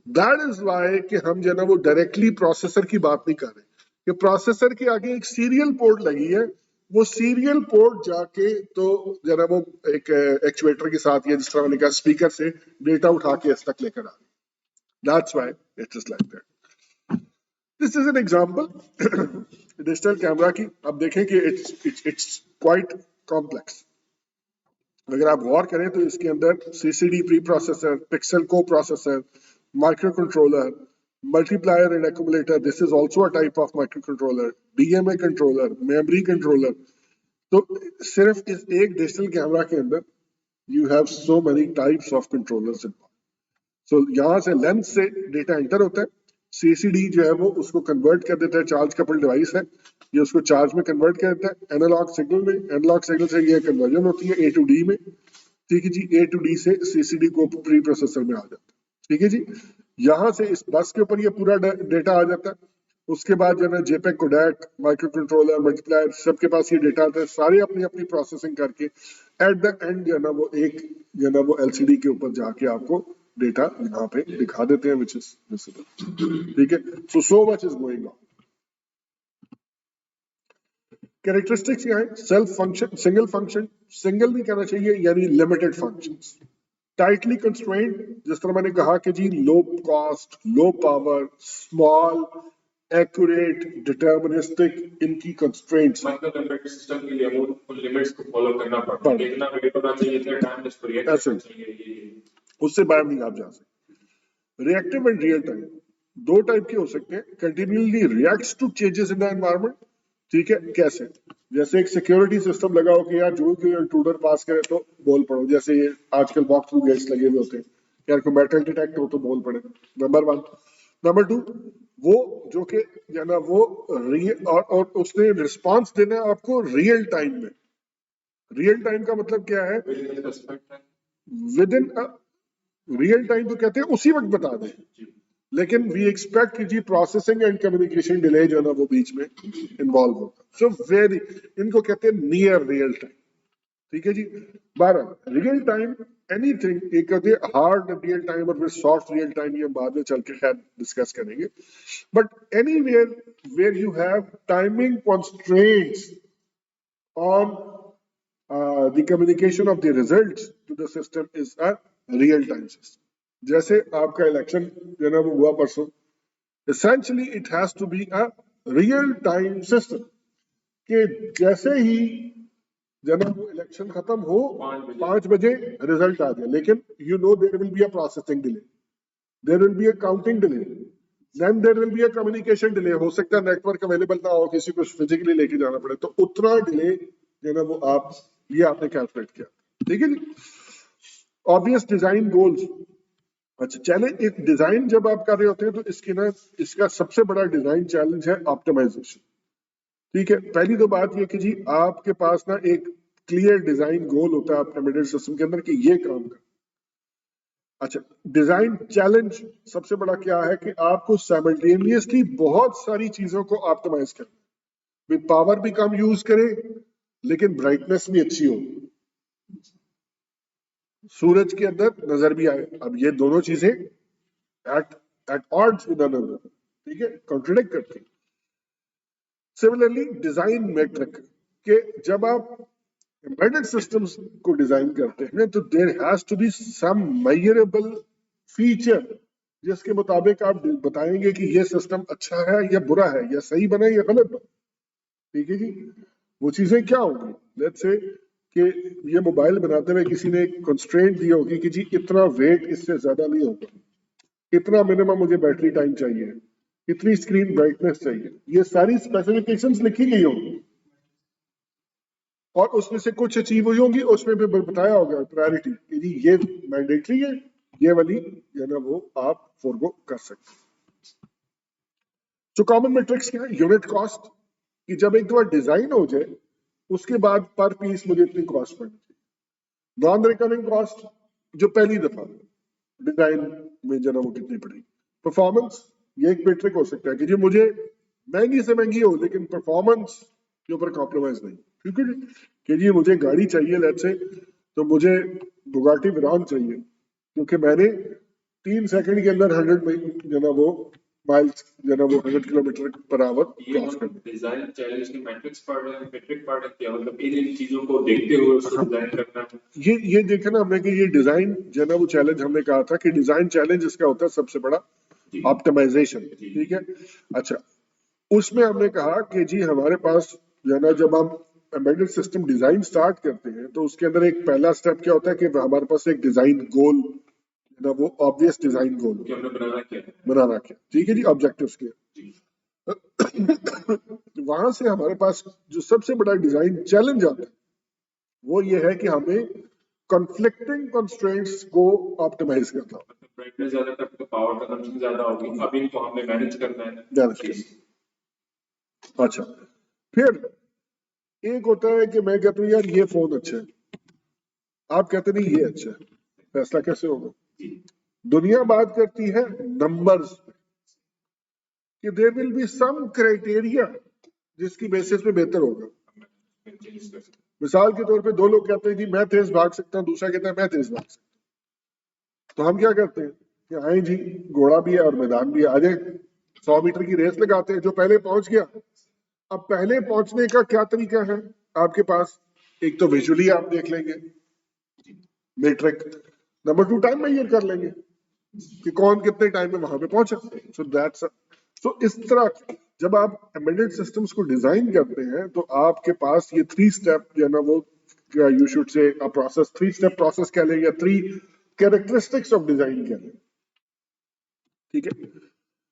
दैट इज व्हाई कि हम जो ना वो डायरेक्टली प्रोसेसर की बात नहीं कर रहे, कि प्रोसेसर के आगे एक सीरियल पोर्ट लगी है, वो सीरियल पोर्ट जाके तो जरा वो एक एक्चुएटर के साथ, या जिस तरह मैंने कहा स्पीकर से डेटा उठा के इस तक लेकर आ रही। That's why it is like that. This is an example digital camera की। अब देखें कि इट्स क्वाइट कॉम्प्लेक्स। अगर आप गौर करें तो इसके अंदर सीसीडी प्री प्रोसेसर, पिक्सल को processor, micro controller, multiplier and accumulator, this is also a type of microcontroller, DMA controller, memory controller. तो सिर्फ इस एक डिजिटल कैमरा के अंदर you have so many types of controllers involved. So यहाँ से lens से डेटा एंटर होता है, CCD जो है वो उसको कन्वर्ट कर देता है, चार्ज कपल डिवाइस है, ये उसको चार्ज में कन्वर्ट कर देता है एनालॉग सिग्नल में, एनालॉग सिग्नल से ये कन्वर्जन होती है A to D में, ठीक है जी, A to D से CCD को प्री प्रोसेसर में आ जाता है, ठीक है जी। यहाँ से इस बस के ऊपर ये पूरा डेटा आ जाता है, उसके बाद जो है JPEG, Kodak, micro controller, multiplier, सबके पास ये डेटा आता है, सारे अपनी अपनी प्रोसेसिंग करके एट द एंड जो है ना वो एक जो है ना वो एलसीडी के ऊपर जाके आपको डेटा यहाँ पे दिखा देते हैं, विच इज विजिबल, ठीक है। So much is going on. Characteristics क्या है? Self function, single function, single नहीं कहना चाहिए यानी लिमिटेड फंक्शंस, टाइटली कंस्ट्रेंड, जिस तरह मैंने कहा कि जी low cost, low power, small, accurate, deterministic, इनकी कंस्ट्रेंट्स। मतलब एम्बेडेड सिस्टम के लिए वो लिमिट्स को फॉलो करना पड़ता है, इतना वेट होना चाहिए, इतना टाइम इसको रिएक्ट करना चाहिए, उससे बाहर नहीं आप जा सकते। रिएक्टिव एंड रियल टाइम दो टाइप के हो सकते हैं, continuously reacts to changes in the environment, ठीक है। कैसे? जैसे एक सिक्योरिटी सिस्टम लगा हो कि यार जो कोई इंट्रूडर पास करे तो बोल पड़ो, जैसे ये आजकल बॉक्स थ्रू गेट्स लगे हुए होते हैं, यार कोई मेटल डिटेक्ट हो तो बोल पड़े, नंबर 1। नंबर 2, वो जो कि या ना वो और उसने रिस्पांस देना है आपको रियल टाइम में। रियल टाइम का मतलब क्या है? विद इन रियल टाइम तो कहते हैं उसी वक्त बता दें, लेकिन वी एक्सपेक्ट कि जी प्रोसेसिंग एंड कम्युनिकेशन डिले जो है ना वो बीच में इन्वॉल्व होगा। सो वेरी, इनको कहते हैं नियर रियल टाइम, ठीक है जी। 12 रियल टाइम एनीथिंग, एक कहते हैं हार्ड रियल टाइम और फिर सॉफ्ट रियल टाइम, ये बाद में चल के खैर डिस्कस करेंगे। But anywhere where you have timing constraints on the communication of the results to the system is a real time system. जैसे आपका इलेक्शन जो है वो हुआ परसों, essentially it has to be a real time system कि जैसे ही जब वो इलेक्शन खत्म हो 5 बजे रिजल्ट आ जाए, लेकिन you know there will be a processing delay, there will be a counting delay, then there will be a communication delay, हो सकता है नेटवर्क अवेलेबल ना हो, किसी को फिजिकली लेके जाना पड़े, तो उतना डिले जो है वो आप ये आपने कैलकुलेट किया, ठीक है जी। Obvious design goals. अच्छा चले, एक डिजाइन जब आप कर रहे होते हैं तो इसकी ना, इसका सबसे बड़ा डिजाइन चैलेंज है ऑप्टिमाइजेशन, ठीक है। पहली तो बात ये कि जी आपके पास ना एक क्लियर डिजाइन गोल होता है आपके एम्बेडेड सिस्टम के अंदर कि ये काम कर। अच्छा, डिजाइन चैलेंज सबसे बड़ा क्या है कि आपको साइमल्टेनियसली बहुत सारी चीजों को ऑप्टिमाइज करना, पावर भी कम यूज करे लेकिन ब्राइटनेस भी अच्छी हो, सूरज के अंदर नजर भी आए। अब ये दोनों चीजें at odds with one another, ठीक है, कॉन्ट्रडिक्ट करती। सिमिलरली डिजाइन मेट्रिक के जब आप एम्बेडेड सिस्टम्स को डिजाइन करते हैं तो there has to be some measurable feature जिसके मुताबिक आप बताएंगे कि ये सिस्टम अच्छा है या बुरा है, या सही बना या गलत बना, ठीक है जी। वो चीजें क्या होंगी? लेट्स से कि ये मोबाइल बनाते हुए किसी ने एक कंस्ट्रेंट दिया होगी कि जी इतना वेट इससे ज्यादा नहीं होगा, इतना मिनिमम मुझे बैटरी टाइम चाहिए, इतनी स्क्रीन ब्राइटनेस चाहिए, ये सारी स्पेसिफिकेशंस लिखी गई होंगी और उसमें से कुछ अचीव हुई होंगी, उसमें भी बताया होगा प्रायोरिटी कि जी ये मैंडेटरी है, ये वाली जो है ना वो आप फोरगो कर सकते हैं। तो कॉमन मैट्रिक्स क्या है? यूनिट कॉस्ट, कि जब एक दफा डिजाइन हो जाए उसके बाद पर पीस मुझे इतनी कॉस्ट पड़नी चाहिए। नॉन रिकरिंग कॉस्ट, जो पहली दफा डिजाइन में जो है वो कितनी पड़ेगी। परफॉर्मेंस, ये एक मेट्रिक हो सकता है कि जी मुझे महंगी से महंगी हो लेकिन परफॉर्मेंस के ऊपर कॉम्प्रोमाइज नहीं, ठीक है जी। कि जी मुझे गाड़ी चाहिए लेट्स से, तो मुझे बुगाटी वेरॉन चाहिए क्योंकि मैंने 3 सेकंड के अंदर 100 जो है वो माइल्स जो है ना वो 100 किलोमीटर पर आवर ये क्रॉस हम करते डिजाइन चैलेंज की मैट्रिक्स पढ़ रहे हैं, मेट्रिक पढ़ रहे हैं क्या, मतलब इन चीजों को देखते हुए उसको डिजाइन करना है। ये देखे ना हमने कि ये डिजाइन जो है ना वो चैलेंज हमने कहा था कि डिजाइन चैलेंज इसका होता है सबसे बड़ा जी। ऑप्टिमाइजेशन, ठीक है। अच्छा, उसमें हमने कहा कि जी हमारे पास जो है ना जब हम एम्बेडेड सिस्टम डिजाइन स्टार्ट करते हैं तो उसके अंदर एक पहला स्टेप क्या होता है कि हमारे पास एक डिजाइन गोल ना वो ऑब्वियस डिजाइन गोल कि हमने बनाना क्या है। बनाना क्या, ठीक है जी, ऑब्जेक्टिव्स के जी। वहां से हमारे पास जो सबसे बड़ा डिजाइन चैलेंज आता है वो ये है कि हमें कॉन्फ्लिक्टिंग कंस्ट्रेंट्स को ऑप्टिमाइज करना होगा। मतलब ब्राइटनेस ज्यादा कर तो पावर कंजम्पशन ज्यादा होगी, अब इनको हमने मैनेज करना है। Manage करना। अच्छा, फिर एक होता है कि मैं कहता हूँ यार ये फोन अच्छा है, आप कहते नहीं ये अच्छा है, फैसला कैसे होगा? जी। दुनिया बात करती है नंबर्स कि there will be some criteria जिसकी बेसिस पे बेहतर होगा। चेंज कर सकते हैं। मिसाल के तौर पे दो लोग कहते हैं जी मैं तेज भाग सकता हूँ, दूसरा कहता है मैं तेज भाग सकता हूँ, तो हम क्या करते हैं कि आए जी घोड़ा भी है और मैदान भी है, आ जाए 100 मीटर की रेस लगाते हैं, जो पहले पहुंच गया। अब पहले पहुंचने का क्या तरीका है आपके पास? एक तो विजुअली आप देख लेंगे मेट्रिक, नंबर 2 टाइम मेजर कर लेंगे कि कौन कितने टाइम में वहां पे पहुंचा। सो दैट्स सो इस तरह जब आप एम्बेडेड सिस्टम्स को डिजाइन करते हैं तो आपके पास ये 3 स्टेप जो है ना वो you should say a process, 3 step process कह लें या 3 कैरेक्टरिस्टिक्स ऑफ डिजाइन कह लें, ठीक है।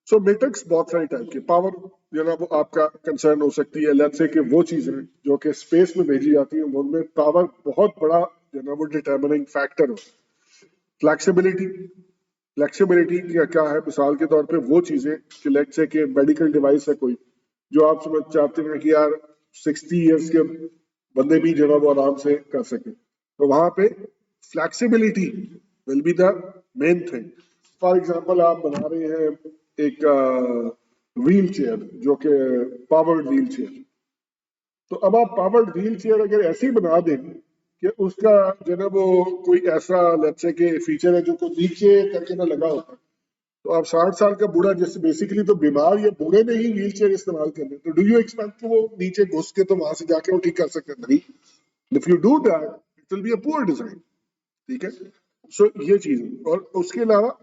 सो मैट्रिक्स बहुत सारे टाइप के, पावर जो ना वो आपका कंसर्न हो सकती है, लेट्स से कि वो चीजें जो कि स्पेस में भेजी जाती है उनमें पावर बहुत बड़ा जो ना वो डिटरमिनिंग फैक्टर हो। फ्लेक्सिबिलिटी, फ्लेक्सिबिलिटी क्या है? मिसाल के तौर पे वो चीजें कि लेट्स से कि मेडिकल डिवाइस है कोई जो आप समझ चाहते हैं कि यार 60 इयर्स के बंदे भी जो है वो आराम से कर सके, तो वहां पे flexibility will be the main thing. For example आप बना रहे हैं एक व्हील चेयर जो कि पावर्ड व्हील चेयर, तो अब आप पावर्ड व्हील चेयर अगर ऐसी बना दें कि उसका जो है ना वो कोई ऐसा लेट्स से कि फीचर है जो को नीचे करके ना लगा होता, तो आप 60 साल का बूढ़ा जैसे बेसिकली तो बीमार या बूढ़े में ही व्हील चेयर इस्तेमाल कर रहे, तो डू यू एक्सपेक्ट कि वो नीचे घुस के तो वहां से जाके वो ठीक कर सकते हैं? नहीं। If you do that it will be a poor design, ठीक है। सो ये चीज, और उसके अलावा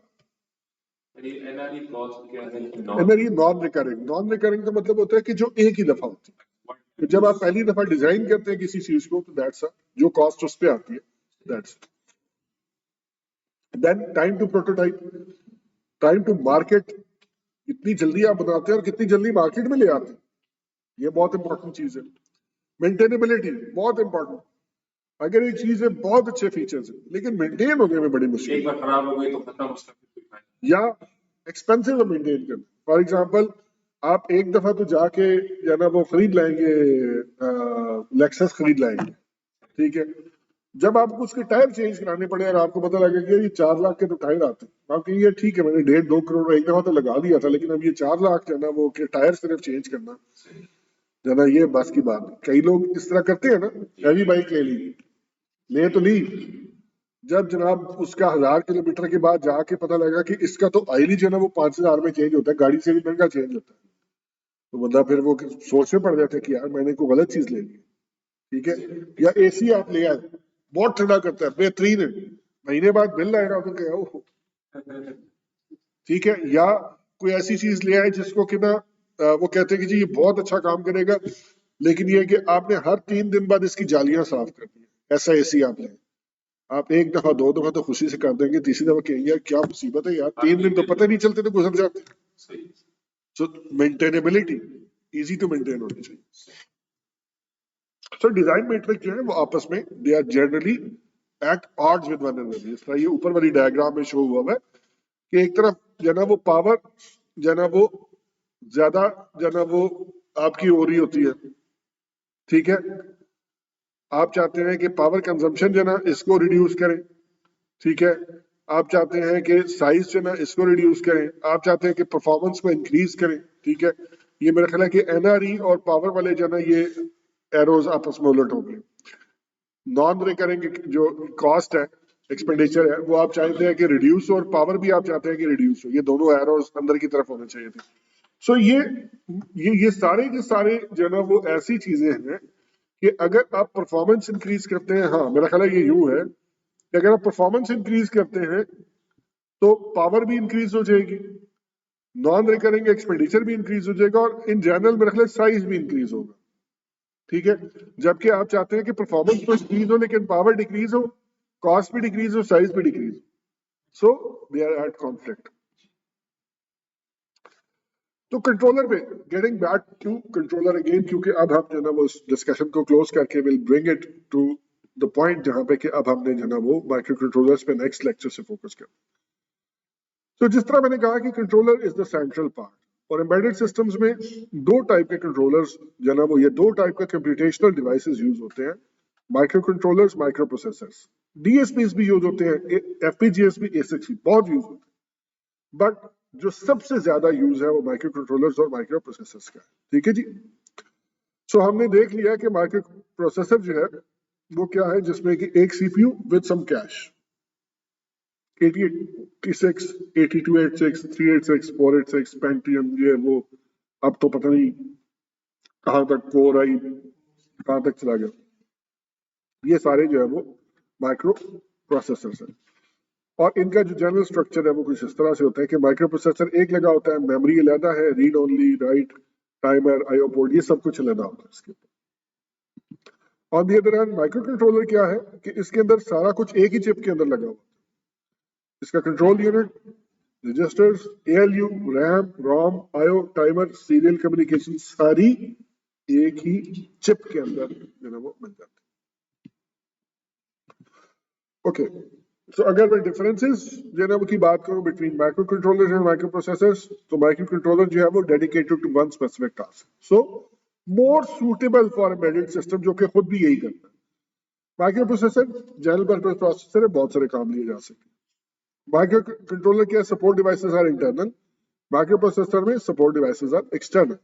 एनआरई क्लॉज क्या है? NRE non recurring, non recurring का मतलब होता है कि जो एक ही दफा होती है, तो जब आप पहली दफा डिजाइन करते हैं किसी चीज को तो दैट्स जो कॉस्ट उस पे आती है, that's then time to prototype, time to market, कितनी जल्दी आप बनाते हैं और कितनी जल्दी मार्केट में ले आते हैं, ये बहुत इंपॉर्टेंट चीज है। मेंटेनेबिलिटी बहुत इंपॉर्टेंट, अगर एक चीज है बहुत अच्छे फीचर्स है लेकिन मेंटेन होने में बड़ी मुश्किल एक बार खराब हो गई तो खत्म, उसका फिर कोई फायदा या एक्सपेंसिव है मेंटेन करना। फॉर एग्जांपल आप एक दफा तो जाके या ना वो खरीद लाएंगे, लेक्सस खरीद लाएंगे, ठीक है। जब आपको उसके टायर चेंज कराने पड़े और आपको पता लगे कि ये 4 लाख के तो टायर आते हैं, आप कहेंगे ठीक है मैंने 1.5-2 करोड़ एक दफा तो लगा दिया था, लेकिन अब ये 4 लाख जो है ना वो के टायर सिर्फ चेंज करना जो है ना ये बस की बात नहीं। कई लोग इस तरह करते हैं ना, हैवी बाइक ले ली, ले तो ली, जब जनाब उसका 1000 किलोमीटर के बाद जाके पता लगा कि इसका तो ऑयल ही जो है ना वो 5000 में चेंज होता है, गाड़ी से भी महंगा चेंज होता है, तो बंदा फिर वो सोच में पड़ जाता है कि यार मैंने कोई गलत चीज ले ली, ठीक है। या एसी आप ले आए, बहुत ठंडा करता है, बेहतरीन है, महीने बाद बिल आएगा तो क्या ओहो, ठीक है। या कोई ऐसी चीज ले आए जिसको कि ना वो कहते हैं कि जी ये बहुत अच्छा काम करेगा, लेकिन ये है कि आपने हर 3 दिन बाद इसकी जालियां साफ करनी है, ऐसा एसी आप ले, आप एक दफा 2 दफा तो खुशी से कर देंगे, तीसरी दफा कहेंगे यार क्या मुसीबत है यार, 3 दिन तो पता नहीं चलते तो गुजर जाते। सही। सो मेंटेनेबिलिटी, इजी टू मेंटेन होनी चाहिए। सो डिजाइन मैट्रिक्स जो है वो आपस में they are generally at odds with one another, इस तरह ये ऊपर वाली डायग्राम में शो हुआ है कि एक तरफ जो है ना वो पावर जो है ना वो ज्यादा जो है ना वो आपकी हो रही होती है, ठीक है। आप चाहते हैं कि पावर कंजम्पशन जो है ना इसको रिड्यूस करें, ठीक है। आप चाहते हैं कि साइज जो है ना इसको रिड्यूस करें, आप चाहते हैं कि परफॉर्मेंस को इंक्रीज करें, ठीक है। ये मेरा ख्याल है कि एनआरई और पावर वाले जो है ना ये एरोज आपस में उलट हो गए। नॉन रिकरिंग जो कॉस्ट है एक्सपेंडिचर है वो आप चाहते हैं कि रिड्यूस हो और पावर भी आप चाहते हैं कि रिड्यूस हो, ये दोनों एरोस अंदर की तरफ होने चाहिए थे। सो ये सारे के सारे जो है ना वो ऐसी चीजें हैं कि अगर आप परफॉर्मेंस इंक्रीज करते हैं, हाँ मेरा ख्याल है ये यूं है कि अगर आप परफॉर्मेंस इंक्रीज करते हैं तो पावर भी इंक्रीज हो जाएगी, नॉन रिकरिंग एक्सपेंडिचर भी इंक्रीज हो जाएगा और इन जनरल मेरा ख्याल साइज भी इंक्रीज होगा, ठीक है। जबकि आप चाहते हैं कि परफॉर्मेंस तो इंक्रीज हो लेकिन पावर डिक्रीज हो, कॉस्ट भी डिक्रीज हो, साइज भी डिक्रीज हो, so they are at conflict. तो कंट्रोलर पे getting back to controller again, क्योंकि अब हम जो ना वो डिस्कशन को क्लोज करके will bring it to the point जहां पे कि अब हमने जो ना वो माइक्रो कंट्रोलर्स पे नेक्स्ट लेक्चर से फोकस कर। तो जिस तरह मैंने कहा कि controller is the central part, और एम्बेडेड सिस्टम्स में दो टाइप के कंट्रोलर्स जो ना वो ये दो टाइप के कंप्यूटेशनल डिवाइसेस यूज होते हैं, माइक्रो कंट्रोलर्स, माइक्रो प्रोसेसर्स। डीएसपीस भी यूज होते हैं, एफपीजीएस भी, एसिक्स भी बहुत यूज होते हैं, बट जो सबसे ज्यादा यूज है वो माइक्रो कंट्रोलर्स और माइक्रो प्रोसेसर्स का है, ठीक है जी। सो हमने देख लिया कि माइक्रो प्रोसेसर जो है वो क्या है, जिसमें कि एक CPU with some cache, 8086, 8286, 386, 486, Pentium, ये वो अब तो पता नहीं कहां तक कोर आई, कहां तक चला गया, ये सारे जो है वो माइक्रो प्रोसेसर्स है। और इनका जो जनरल स्ट्रक्चर है वो कुछ इस तरह से होता है कि माइक्रो प्रोसेसर एक लगा होता है, मेमोरी अलग है, read only, right, timer, IO port, ये सब कुछ अलग होता है इसके ऊपर। On the other hand micro controller क्या है कि इसके अंदर सारा कुछ एक ही चिप के अंदर लगा हुआ है। इसका control unit, registers, ALU, RAM, ROM, IO, timer, serial communication सारी एक ही चिप के अंदर जो है वो मिल जाती है। ओके, तो अगर मैं डिफरेंसेस जो है की बात करूं between micro controllers and micro processors, तो माइक्रो कंट्रोलर जो है वो dedicated to one specific task, so more suitable for embedded system, जो कि खुद भी यही करता है। Micro processor general purpose processor है, बहुत सारे काम लिए जा सकते हैं। माइक्रो कंट्रोलर के support devices are internal, micro processor में support devices are external.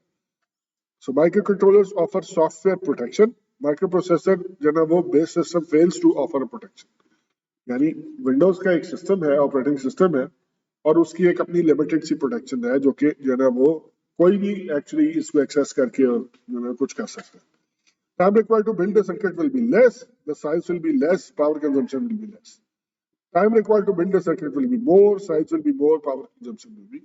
So micro controllers offer software protection, micro processor जो है वो base system fails to offer protection, यानी विंडोज का एक सिस्टम है, ऑपरेटिंग सिस्टम है, और उसकी एक अपनी लिमिटेड सी प्रोटेक्शन है, जो कि जो है वो कोई भी एक्चुअली इसको एक्सेस करके और जो है कुछ कर सकता है। Time required to build the circuit will be less, the size will be less, power consumption will be less. Time required to build the circuit will be more, size will be more, power consumption will be.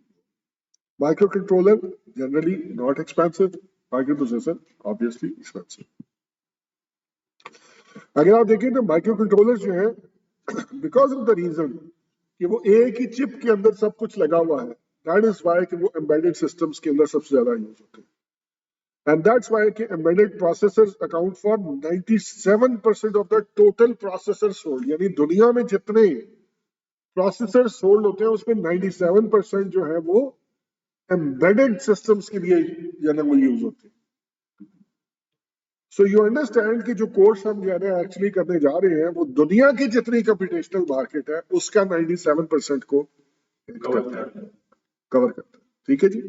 Microcontroller generally not expensive, microprocessor obviously expensive. अगर आप देखें तो microcontroller जो है because of the reason कि वो एक ही chip के अंदर सब कुछ लगा हुआ है, दैट इज व्हाई कि वो एम्बेडेड सिस्टम्स के अंदर सबसे ज्यादा यूज होते हैं। एंड दैट्स व्हाई कि embedded processors account for 97% of the total processor sold, यानी दुनिया में जितने प्रोसेसर सोल्ड होते हैं उसमें 97% जो है वो एम्बेडेड सिस्टम्स के लिए वो यूज होते हैं। सो यू अंडरस्टैंड कि जो कोर्स हम जो है एक्चुअली करने जा रहे हैं वो दुनिया की जितनी कंप्यूटेशनल मार्केट है उसका 97% को कवर करता है, ठीक है जी।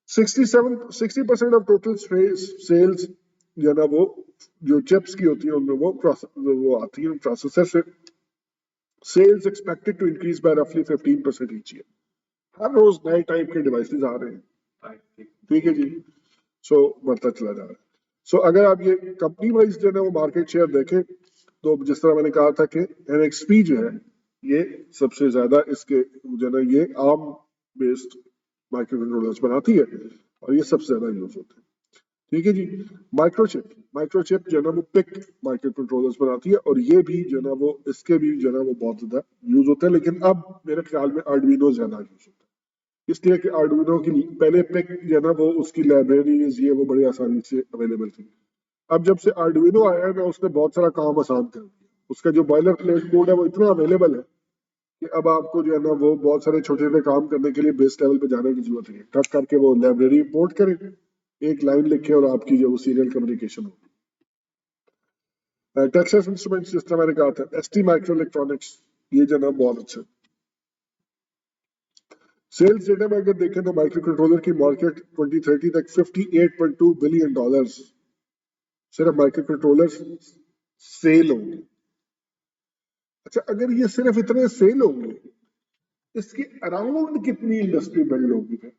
60% ऑफ टोटल सेल्स जो है वो जो चिप्स की होती है उनमें वो आती है प्रोसेसर से। Sales expected to increase by रफली 15% ईच ईयर। हर रोज नए टाइप के डिवाइसेस आ रहे हैं, ठीक है जी। सो बढ़ता चला जा रहा है। सो अगर आप ये कंपनी वाइज जो है वो मार्केट शेयर देखें तो जिस तरह मैंने कहा था कि एनएक्सपी जो है ये सबसे ज्यादा इसके जो है ये आर्म बेस्ड माइक्रो कंट्रोलर्स बनाती है और ये सबसे ज्यादा यूज होते हैं, ठीक है जी। माइक्रोचिप जो है वो पिक माइक्रो कंट्रोलर्स बनाती है और ये भी जो है वो इसके भी जो है वो बहुत ज्यादा यूज होते हैं, लेकिन अब मेरे ख्याल में आर्डुइनो ज्यादा यूज होता है, इसलिए कि आर्डुइनो की पहले पिक जो है ना वो उसकी लाइब्रेरीज ये वो बड़ी आसानी से अवेलेबल थी। अब जब से आर्डुइनो आया है ना उसने बहुत सारा काम आसान कर दिया, उसका जो बॉयलर प्लेट कोड है वो इतना अवेलेबल है कि अब आपको जो है ना वो बहुत सारे छोटे छोटे काम करने के लिए बेस लेवल पे जाने की जरूरत नहीं है, टच करके वो लाइब्रेरी इंपोर्ट करें, एक लाइन लिखे और आपकी जो सीरियल कम्युनिकेशन हो। टेक्सास इंस्ट्रूमेंट्स जिस तरह मैंने कहा था, एसटी माइक्रो इलेक्ट्रॉनिक्स, ये जो है बहुत अच्छा। सेल्स डेटा में अगर देखें तो माइक्रो कंट्रोलर की मार्केट 2030 तक $58.2 बिलियन सिर्फ माइक्रो कंट्रोलर सेल होंगे। अच्छा, अगर ये सिर्फ इतने सेल होंगे, इसके अराउंड कितनी इंडस्ट्री बिल्ड होगी फिर?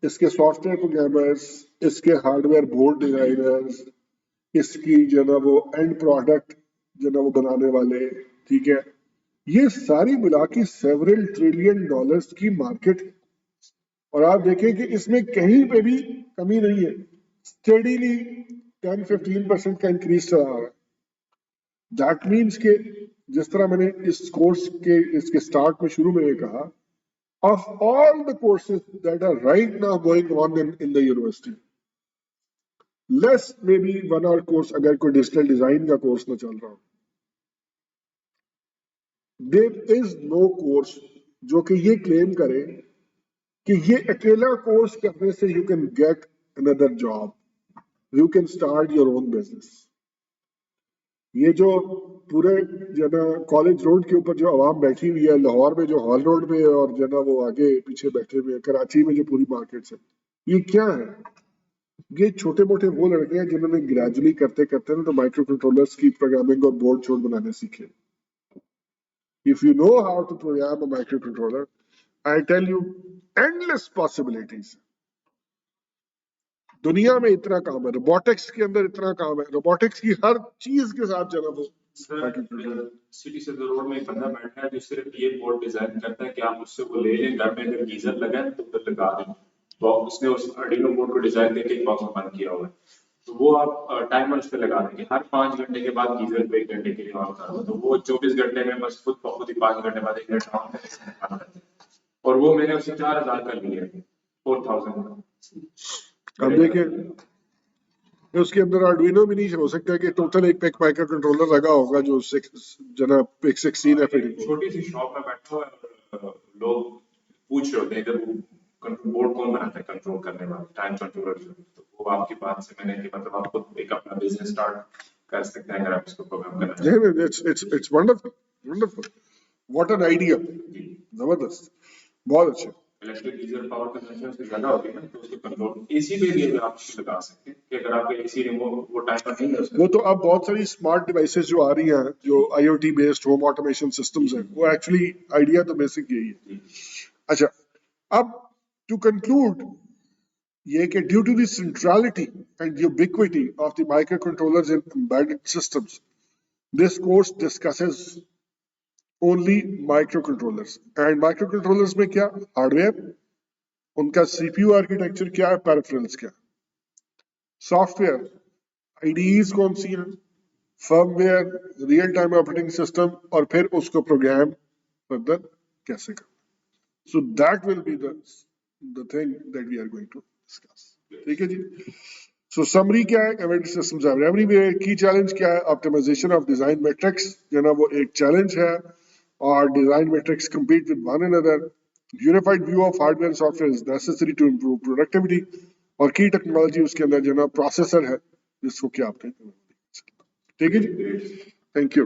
इसके सॉफ्टवेयर प्रोग्रामर्स, इसके हार्डवेयर बोर्ड डिजाइनर्स, इसकी जो ना वो एंड प्रोडक्ट जो ना वो बनाने वाले, ठीक है, ये सारी मिला के सेवरल ट्रिलियन डॉलर्स की मार्केट है। और आप देखें कि इसमें कहीं पे भी कमी नहीं है, स्टेडीली 10-15% का इंक्रीज चला आ रहा है। दैट मीन्स के जिस तरह मैंने इस कोर्स के इसके स्टार्ट में शुरू में ये कहा, of all the courses that are right now going on in the university, less maybe 1 hour course अगर कोई डिजिटल डिजाइन का कोर्स ना चल रहा हो, there is no course जो कि ये क्लेम करे कि ये अकेला कोर्स करने से you can get another job, you can start your own business। ये जो पूरे जो ना कॉलेज रोड के ऊपर जो आवाम बैठी हुई है, लाहौर में जो हॉल रोड पे और जो ना वो आगे पीछे बैठे हुए हैं, कराची में जो पूरी मार्केट है, ये क्या है? ये छोटे मोटे वो लड़के हैं जिन्होंने ग्रेजुअली करते करते ना तो माइक्रो कंट्रोलर्स की प्रोग्रामिंग और बोर्ड छोड़ बनाने सीखे। If you know how to program a microcontroller, I tell you endless possibilities. दुनिया में इतना काम है, रोबोटिक्स के अंदर इतना काम है, रोबोटिक्स की हर चीज के साथ जो ना वो सिटी से रोड में एक बंदा बैठा है जो सिर्फ ये बोर्ड डिजाइन करता है कि आप उससे वो ले लें, घर में अगर गीजर लगा है तो उधर लगा दें। तो उसने उस आर्डिनो बोर्ड को डिजाइन करके एक बॉक्स में बंद किया हुआ है, तो वो आप टाइमर उस पर लगा देंगे, हर 5 घंटे के बाद गीजर को 1 घंटे के लिए ऑन करो, तो वो 24 घंटे में बस खुद ब खुद ही 5 घंटे बाद 1 घंटा ऑन करके, और वो मैंने उससे 4000 का लिया, 4000 का। अब देखिए उसके अंदर आर्डुइनो भी नहीं हो सकता कि टोटल एक माइक्रो कंट्रोलर लगा होगा जो 16 FAT। छोटी सी शॉप में बैठा हुआ है, लोग पूछ रहे होते हैं इधर कंट्रोल बोर्ड कौन बनाता है कंट्रोल करने वाला, टाइम कंट्रोलर, तो वो आपकी बात से मैंने कि मतलब आप खुद एक अपना बिजनेस स्टार्ट कर सकते हैं अगर आप इसको प्रोग्राम करना चाहते हैं। It's wonderful, what an idea, जबरदस्त, बहुत अच्छा। इलेक्ट्रिक गीजर पावर कंजम्पशन उसकी ज्यादा होती है ना, तो उसको कंट्रोल एसी पे भी आप लगा सकते हैं कि अगर आपका एसी रिमोट वो टाइमर नहीं है वो तो अब बहुत सारी स्मार्ट डिवाइसेस जो आ रही हैं जो IoT based home automation systems हैं, वो एक्चुअली आइडिया तो बेसिक यही है। अच्छा, अब टू कंक्लूड ये कि due to the centrality and ubiquity of the microcontrollers in embedded systems, this course discusses only microcontrollers. And microcontrollers में क्या हार्डवेयर, उनका CPU आर्किटेक्चर क्या है, पेरिफेरल्स क्या, सॉफ्टवेयर IDEs कौन सी हैं, firmware, real time operating system, और फिर उसको प्रोग्राम फर्दर कैसे करना। So that will be the thing that we are going to discuss. ठीक है जी। सो समरी क्या है, एम्बेडेड सिस्टम्स मेमोरी में की चैलेंज क्या है, ऑप्टिमाइजेशन ऑफ डिजाइन मैट्रिक्स जो ना वो एक चैलेंज है, और design matrix compete with one another, unified view of hardware software is necessary to improve productivity, और की टेक्नोलॉजी उसके अंदर जो ना प्रोसेसर है जिसको क्या आपने, ठीक है जी, थैंक यू।